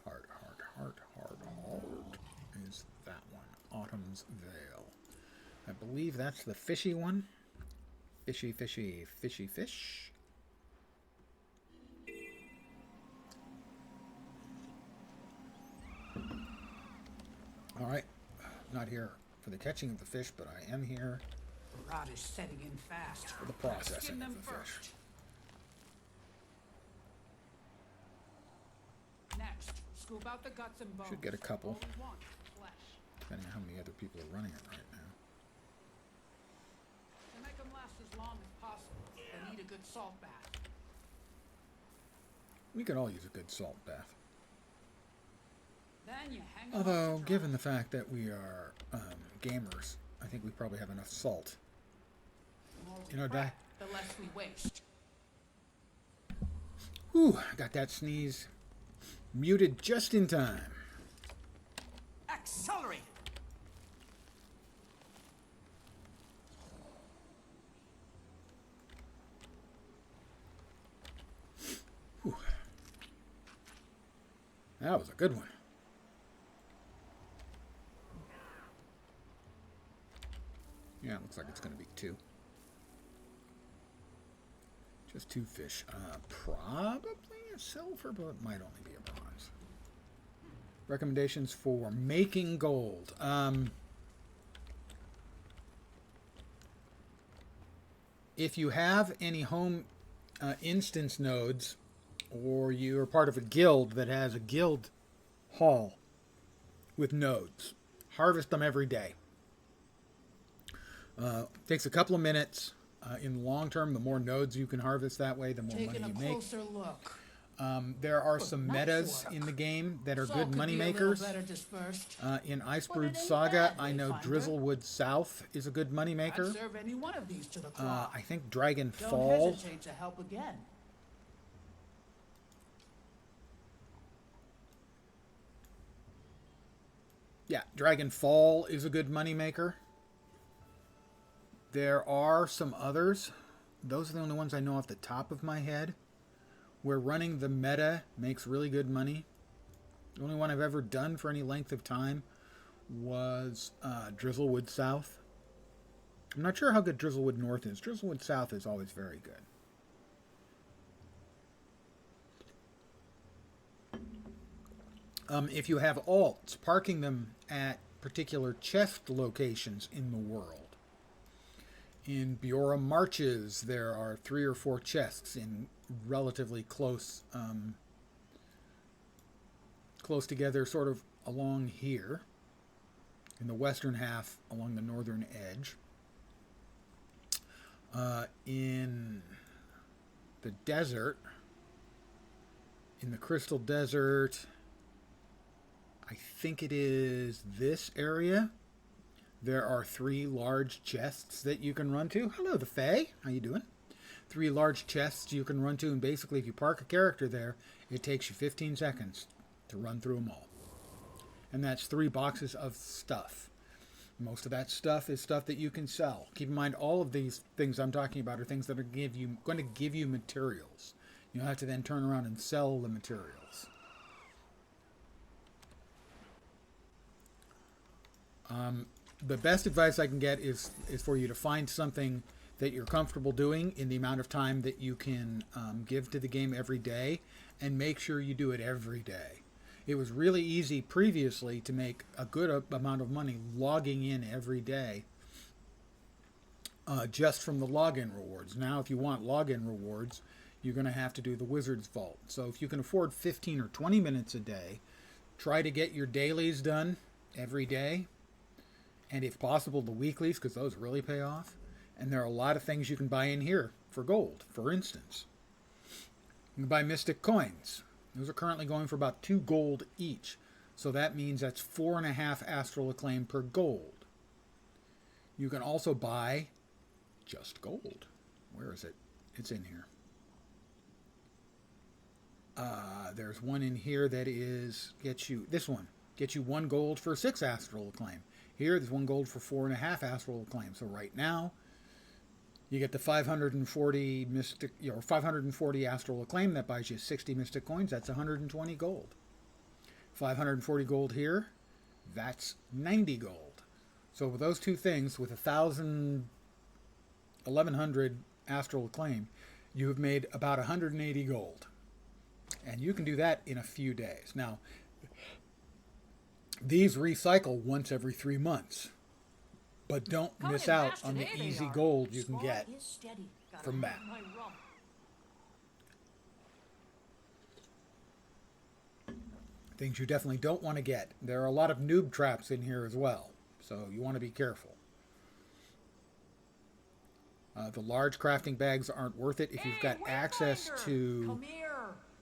heart is that one, Autumn's Veil. I believe that's the fishy one. Fishy, fishy, fishy fish. All right, not here for the catching of the fish, but I am here The rod is setting in fast. for the processing Skin them of the fish. first. Next, scoop out the guts and bones. Should get a couple, All we want is flesh. depending on how many other people are running it right now. To make them last as long as possible, they need a good salt bath. We could all use a good salt bath. Then you hang 'em Although, up to dry. given the fact that we are gamers, I think we probably have enough salt. The more we You know, prep, the less we waste. Whew, I got that sneeze muted just in time. Accelerate! Whew. That was a good one. Yeah, it looks like it's going to be 2. Just 2 fish. Probably a silver, but it might only be a bronze. Recommendations for making gold. If you have any home instance nodes, or you're part of a guild that has a guild hall with nodes, harvest them every day. Takes a couple of minutes. In the long term, the more nodes you can harvest that way, the more money Taking a you make. closer look. There are some nice metas work. in the game that are Salt good could money be a little makers. better dispersed. In Put Icebrewed it in Saga, the I know finder. Drizzlewood South is a good money maker. I'd serve any one of these to the claw. I think Dragon Don't Fall. hesitate to help again. Yeah, Dragon Fall is a good money maker. There are some others. Those are the only ones I know off the top of my head. Where running the meta makes really good money. The only one I've ever done for any length of time was Drizzlewood South. I'm not sure how good Drizzlewood North is. Drizzlewood South is always very good. If you have alts, parking them at particular chest locations in the world. In Biora Marches, there are 3 or 4 chests in relatively close together, sort of along here, in the western half along the northern edge. in the desert, in the Crystal Desert, I think it is this area. There are 3 large chests that you can run to. Hello, the Fae. How you doing? 3 large chests you can run to, and basically if you park a character there, it takes you 15 seconds to run through them all. And that's 3 boxes of stuff. Most of that stuff is stuff that you can sell. Keep in mind, all of these things I'm talking about are things that are going to give you materials. You'll have to then turn around and sell the materials. The best advice I can get is for you to find something that you're comfortable doing in the amount of time that you can give to the game every day, and make sure you do it every day. It was really easy previously to make a good amount of money logging in every day just from the login rewards. Now, if you want login rewards, you're going to have to do the Wizard's Vault. So if you can afford 15 or 20 minutes a day, try to get your dailies done every day. And if possible, the weeklies, because those really pay off. And there are a lot of things you can buy in here for gold, for instance. You can buy Mystic Coins. Those are currently going for about 2 gold each. So that means that's 4.5 Astral Acclaim per gold. You can also buy just gold. Where is it? It's in here. There's one in here that is, this one, gets you 1 gold for 6 Astral Acclaim. Here, there's 1 gold for 4.5 Astral Acclaim. So right now, you get the 540 Mystic, or 540 Astral Acclaim. That buys you 60 Mystic Coins. That's 120 gold. 540 gold here. That's 90 gold. So with those 2 things, with 1,100 Astral Acclaim, you have made about 180 gold. And you can do that in a few days. Now, these recycle once every 3 months. But don't miss out on the easy gold you can get from that. Things you definitely don't want to get. There are a lot of noob traps in here as well, so you want to be careful. The large crafting bags aren't worth it. If you've got access to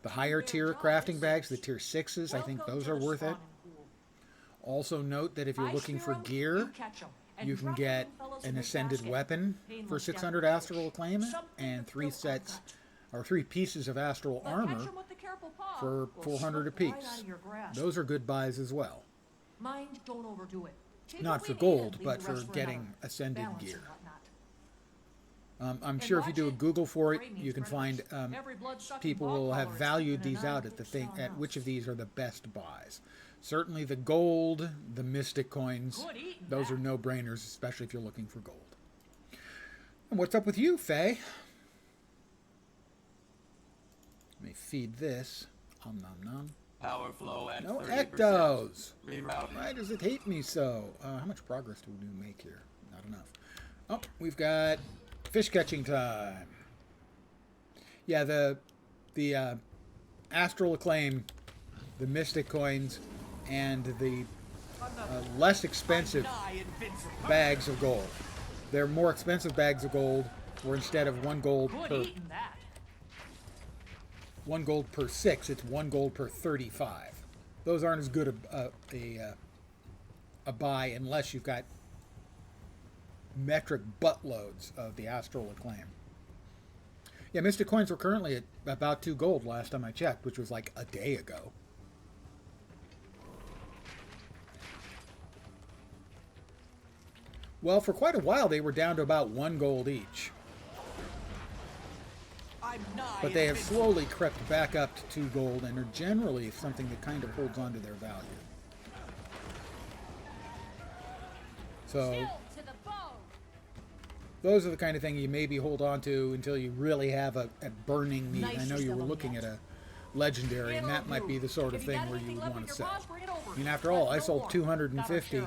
the higher tier crafting bags, the tier 6s, I think those are worth it. Also note that if you're looking for gear, you can get an ascended weapon for 600 Astral Acclaim and 3 sets or 3 pieces of astral armor for 400 apiece. Those are good buys as well. Not for gold, but for getting ascended gear. I'm sure if you do a Google for it, you can find people will have valued these out at which of these are the best buys. Certainly the gold, the Mystic Coins, those are no-brainers, especially if you're looking for gold. And what's up with you, Faye? Let me feed this. Om nom nom. Power flow at no 30%. ectos. Rerouting. Why does it hate me so? How much progress do we make here? Not enough. Oh, we've got fish catching time. Yeah, the Astral Acclaim, the Mystic Coins, and the less expensive bags of gold. They're more expensive bags of gold, where instead of 1 gold per 6, it's 1 gold per 35. Those aren't as good a buy unless you've got metric buttloads of the Astral Acclaim. Yeah, Mystic Coins were currently at about 2 gold last time I checked, which was like a day ago. Well, for quite a while, they were down to about 1 gold each. But they have slowly crept back up to 2 gold and are generally something that kind of holds on to their value. So, those are the kind of thing you maybe hold on to until you really have a burning need. I know you were looking at a legendary, and that might be the sort of thing where you would want to sell. I mean, after all, I sold 250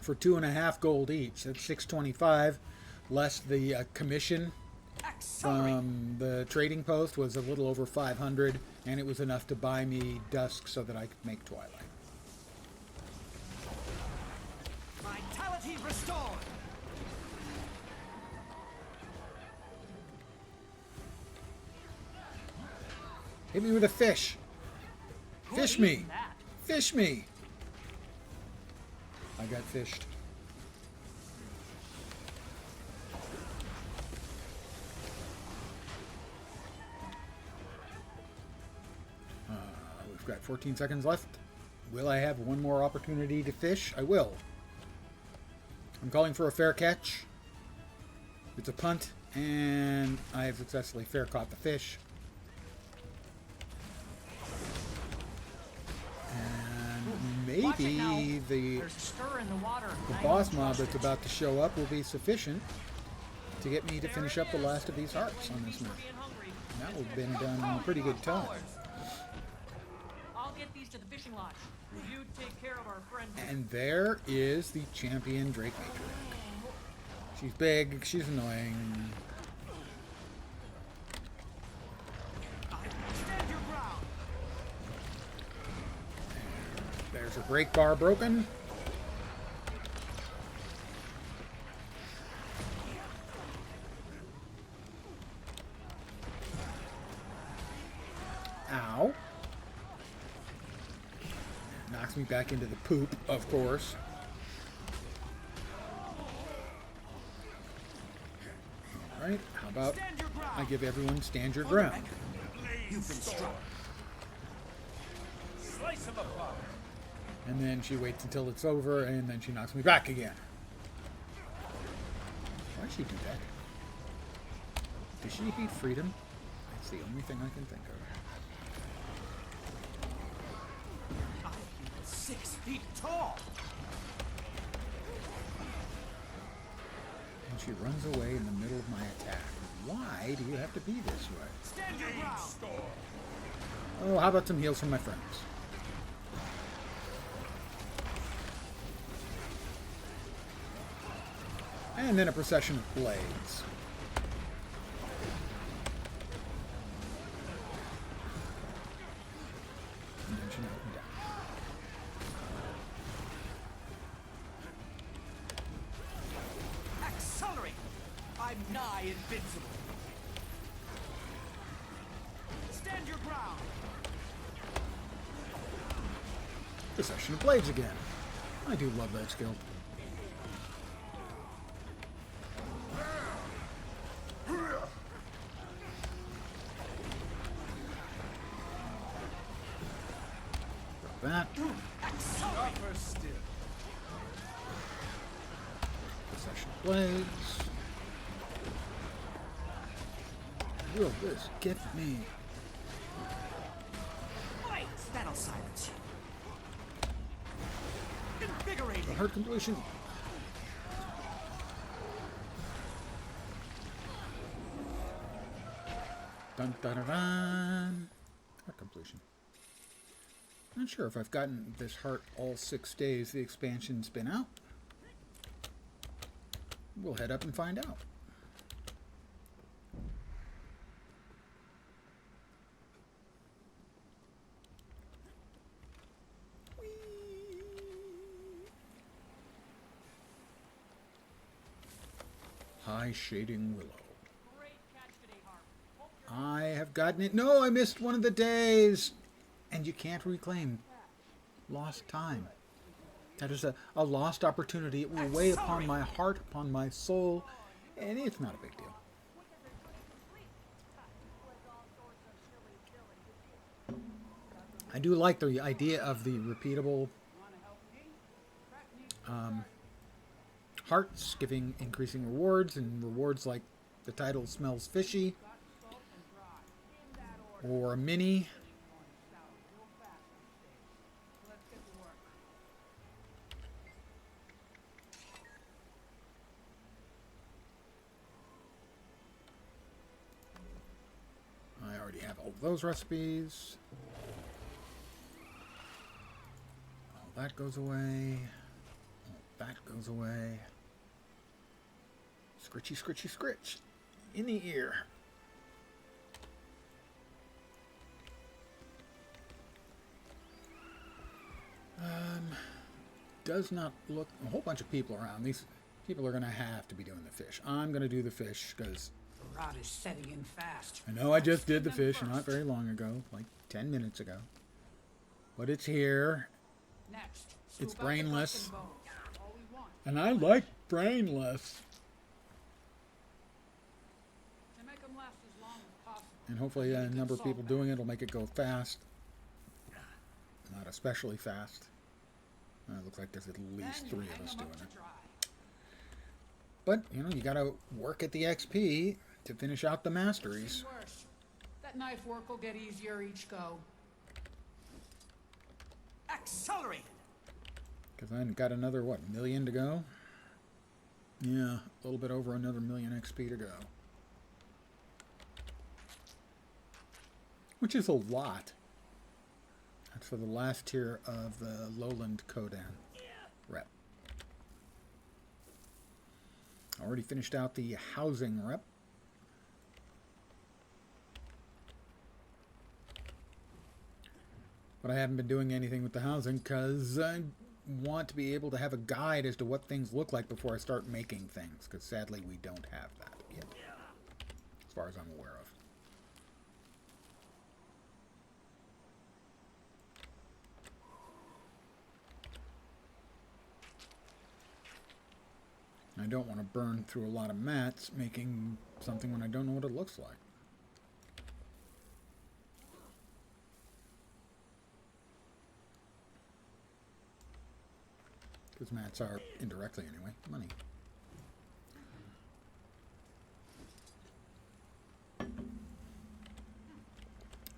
for 2.5 gold each. That's 625, less the commission from the trading post was a little over 500, and it was enough to buy me Dusk so that I could make Twilight. Vitality restored. Hit me with a fish. Fish me. Eating that. Fish me. I got fished. We've got 14 seconds left. Will I have one more opportunity to fish? I will. I'm calling for a fair catch. It's a punt, and I have successfully fair caught the fish. And maybe the There's a stir in the water. boss mob that's about to show up will be sufficient to get me to finish up the last of these hearts on this map. That would have been done in a pretty good time. I'll get these to the fishing lodge. You take care of our friend. And there is the champion Drake Matriarch. She's big, she's annoying. Stand your ground. There's her brake bar broken. Ow. Knocks me back into the poop, of course. Alright, how about I give everyone stand your ground. You've been struck. Slice him apart. And then she waits until it's over, and then she knocks me back again. Why'd she do that? Does she hate freedom? That's the only thing I can think of. 6 feet tall. And she runs away in the middle of my attack. Why do you have to be this way? Stand your ground. Oh, how about some heals from my friends? And then a procession of blades. And then she knocked me down. Accelerate. I'm nigh invincible. Stand your ground. Procession of blades again. I do love that skill. That. Suffer still. Procession of blades. Will this get me? Fight. That'll silence you. Invigorating. Hard completion. Dun dun dun dun. Hard completion. Not sure if I've gotten this heart all 6 days the expansion's been out. We'll head up and find out. High Shading Willow. I have gotten it. No, I missed one of the days. And you can't reclaim lost time. That is a lost opportunity. It will weigh upon my heart, upon my soul, and it's not a big deal. I do like the idea of the repeatable hearts giving increasing rewards, and rewards like the title smells fishy, or a mini. I already have all those recipes. All that goes away. All that goes away. Scritchy, scritchy, scritch. In the ear. Does not look... A whole bunch of people around. These people are going to have to be doing the fish. I'm going to do the fish because rot is setting in fast. I know I just did the Skin them fish not first. very long ago, like 10 minutes ago. But it's here. Next, It's scoop out the guts brainless. and bones. All we want. And I like brainless. To make them last as long as possible. And hopefully a number of people doing it will make it go fast. Not especially fast. It looks like there's at least Then 3 hang of us 'em doing up to it. dry. But, you know, you gotta work at the XP to finish out the masteries. Seem worse. That knife work will get easier each go. Accelerate! Because I got another, what, million to go? Yeah, a little bit over another million XP to go. Which is a lot. That's for the last tier of the Lowland Kodan rep. Already finished out the housing rep. But I haven't been doing anything with the housing because I want to be able to have a guide as to what things look like before I start making things. Because sadly we don't have that yet. As far as I'm aware of. I don't want to burn through a lot of mats making something when I don't know what it looks like. Because mats are, indirectly anyway, money.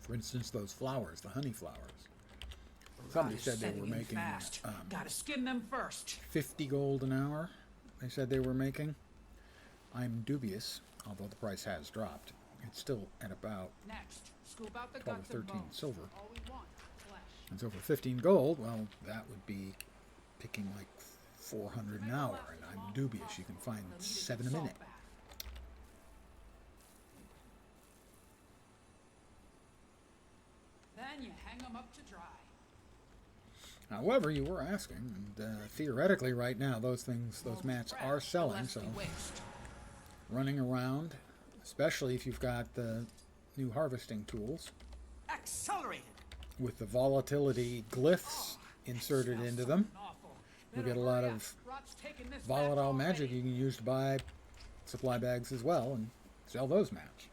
For instance, those flowers, the honey flowers. Somebody Rot is said they setting were in making fast. Gotta skin them first. 50 gold an hour, they said they were making. I'm dubious, although the price has dropped. It's still at about Next, scoop out the 12 or guts and 13 bones. silver. All we want, flesh. And so for 15 gold, well, that would be picking like 400 an hour, and I'm dubious you can find 7 a minute. Then you hang them up to dry. However, you were asking, and theoretically right now those things, those mats are selling, so running around, especially if you've got the new harvesting tools Accelerate! with the volatility glyphs inserted into them, you get a lot of volatile magic you can use to buy supply bags as well and sell those mats.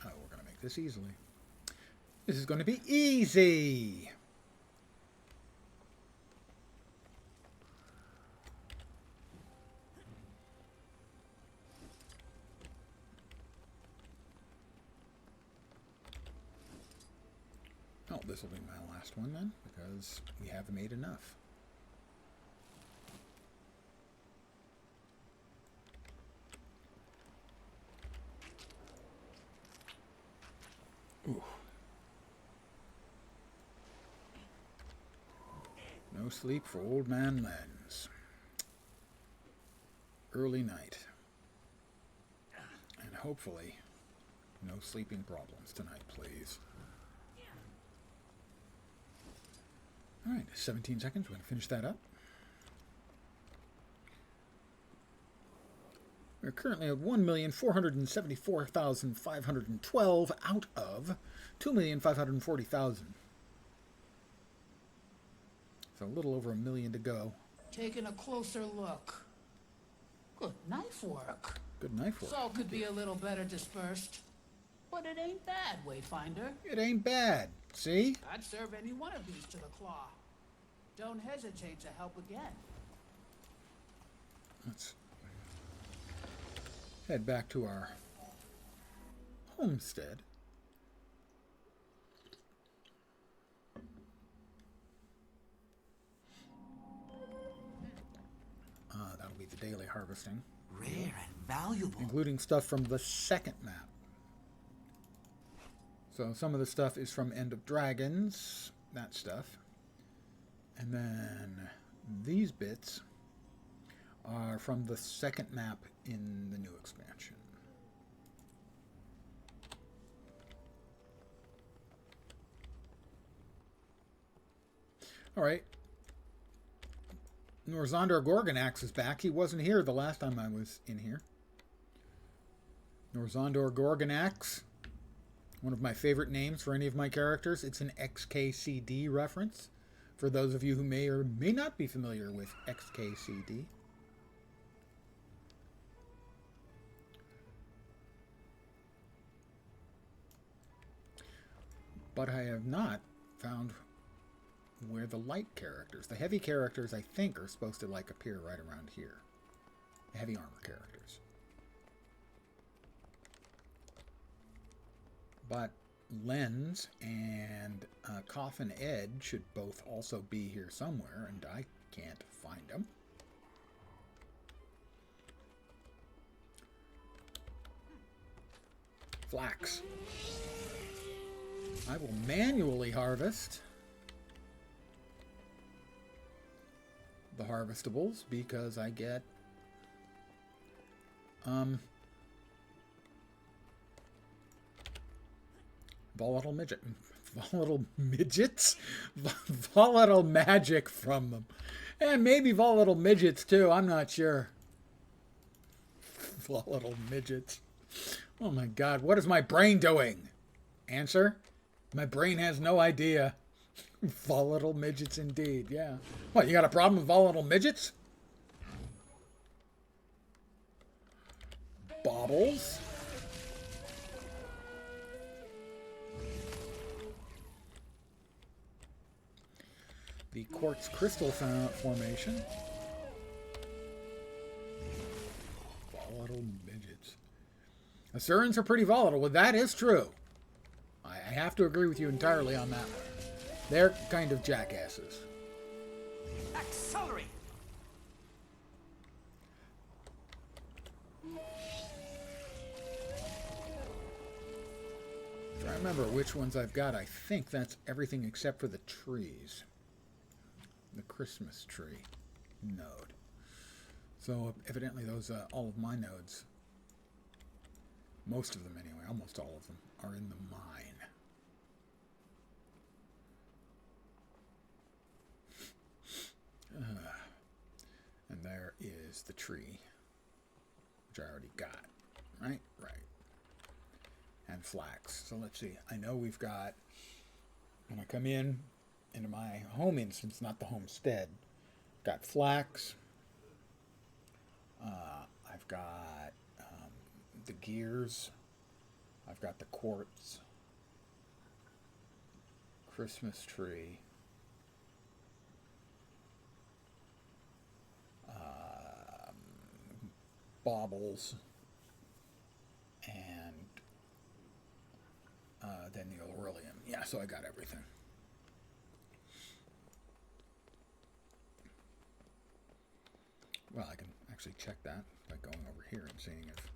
Oh, we're going to make this easily. This is going to be easy! Oh, this will be my last one then, because we have made enough. Ooh. No sleep for old man Lens. Early night. And hopefully, no sleeping problems tonight, please. Alright, 17 seconds. We're going to finish that up. We're currently at 1,474,512 out of 2,540,000. So a little over 1 million to go. Taking a closer look. Good knife work. Good knife work. Salt could be a little better dispersed. But it ain't bad, Wayfinder. It ain't bad. See? I'd serve any one of these to the claw. Don't hesitate to help again. Let's head back to our homestead. That'll be the daily harvesting. Rare and valuable. Including stuff from the second map. So some of the stuff is from End of Dragons, that stuff. And then these bits are from the second map in the new expansion. Alright. Norzandor Gorgonax is back. He wasn't here the last time I was in here. Norzandor Gorgonax. One of my favorite names for any of my characters. It's an XKCD reference. For those of you who may or may not be familiar with XKCD. But I have not found where the light characters, the heavy characters, I think are supposed to like appear right around here. The heavy armor characters. But Lens and Coffin Ed should both also be here somewhere, and I can't find them. Flax. I will manually harvest the harvestables because I get volatile midgets, volatile magic from them, and maybe volatile midgets too. I'm not sure. Volatile midgets. Oh my God, what is my brain doing? Answer: my brain has no idea. Volatile midgets indeed, yeah. What, you got a problem with volatile midgets? Baubles. The quartz crystal formation. Volatile midgets. Asurans are pretty volatile. Well, that is true. I have to agree with you entirely on that one. They're kind of jackasses. Accelerate! If I remember which ones I've got, I think that's everything except for the trees. The Christmas tree node. So evidently those, all of my nodes, most of them anyway, almost all of them, are in the mine. And there is the tree, which I already got, right? Right. And flax. So let's see. I know we've got, when I come in into my home instance, not the homestead, got flax. I've got the gears. I've got the quartz. Christmas tree. Baubles, and then the Aurelium. Yeah, so I got everything. Well, I can actually check that by going over here and seeing if...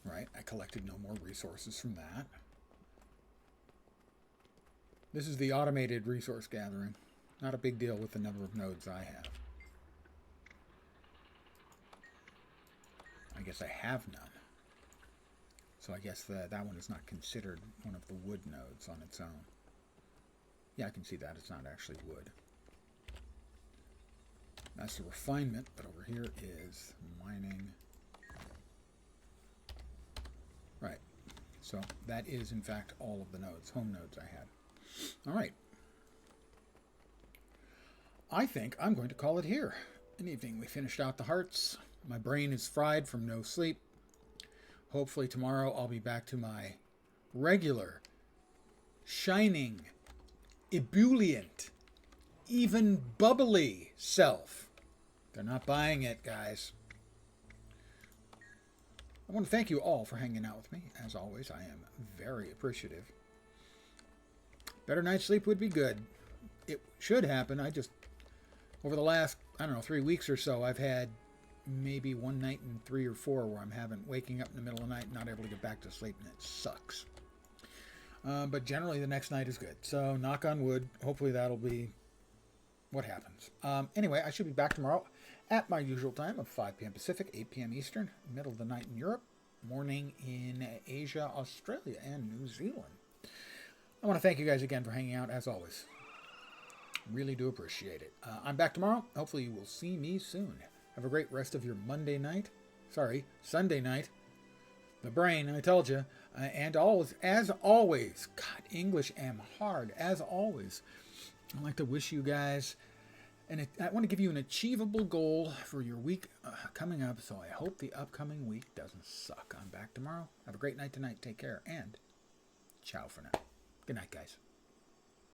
Right, I collected no more resources from that. This is the automated resource gathering. Not a big deal with the number of nodes I have. I guess I have none. So I guess that one is not considered one of the wood nodes on its own. Yeah, I can see that. It's not actually wood. That's the refinement, but over here is mining. Right. So that is, in fact, all of the nodes, home nodes I had. All right. I think I'm going to call it here. An evening. We finished out the hearts. My brain is fried from no sleep. Hopefully tomorrow I'll be back to my regular, shining, ebullient, even bubbly self. They're not buying it, guys. I want to thank you all for hanging out with me. As always, I am very appreciative. Better night's sleep would be good. It should happen. I just, over the last, I don't know, 3 weeks or so, I've had maybe one night in 3 or 4 where I'm waking up in the middle of the night and not able to get back to sleep, and it sucks. But generally the next night is good. So knock on wood. Hopefully that'll be what happens. Anyway, I should be back tomorrow at my usual time of 5 p.m. Pacific, 8 p.m. Eastern, middle of the night in Europe, morning in Asia, Australia, and New Zealand. I want to thank you guys again for hanging out, as always. Really do appreciate it. I'm back tomorrow. Hopefully you will see me soon. Have a great rest of your Monday night. Sorry, Sunday night. The brain, I told you. And always, as always, God, English am hard. As always, I'd like to wish you guys, and I want to give you an achievable goal for your week coming up. So I hope the upcoming week doesn't suck. I'm back tomorrow. Have a great night tonight. Take care, and ciao for now. Good night, guys.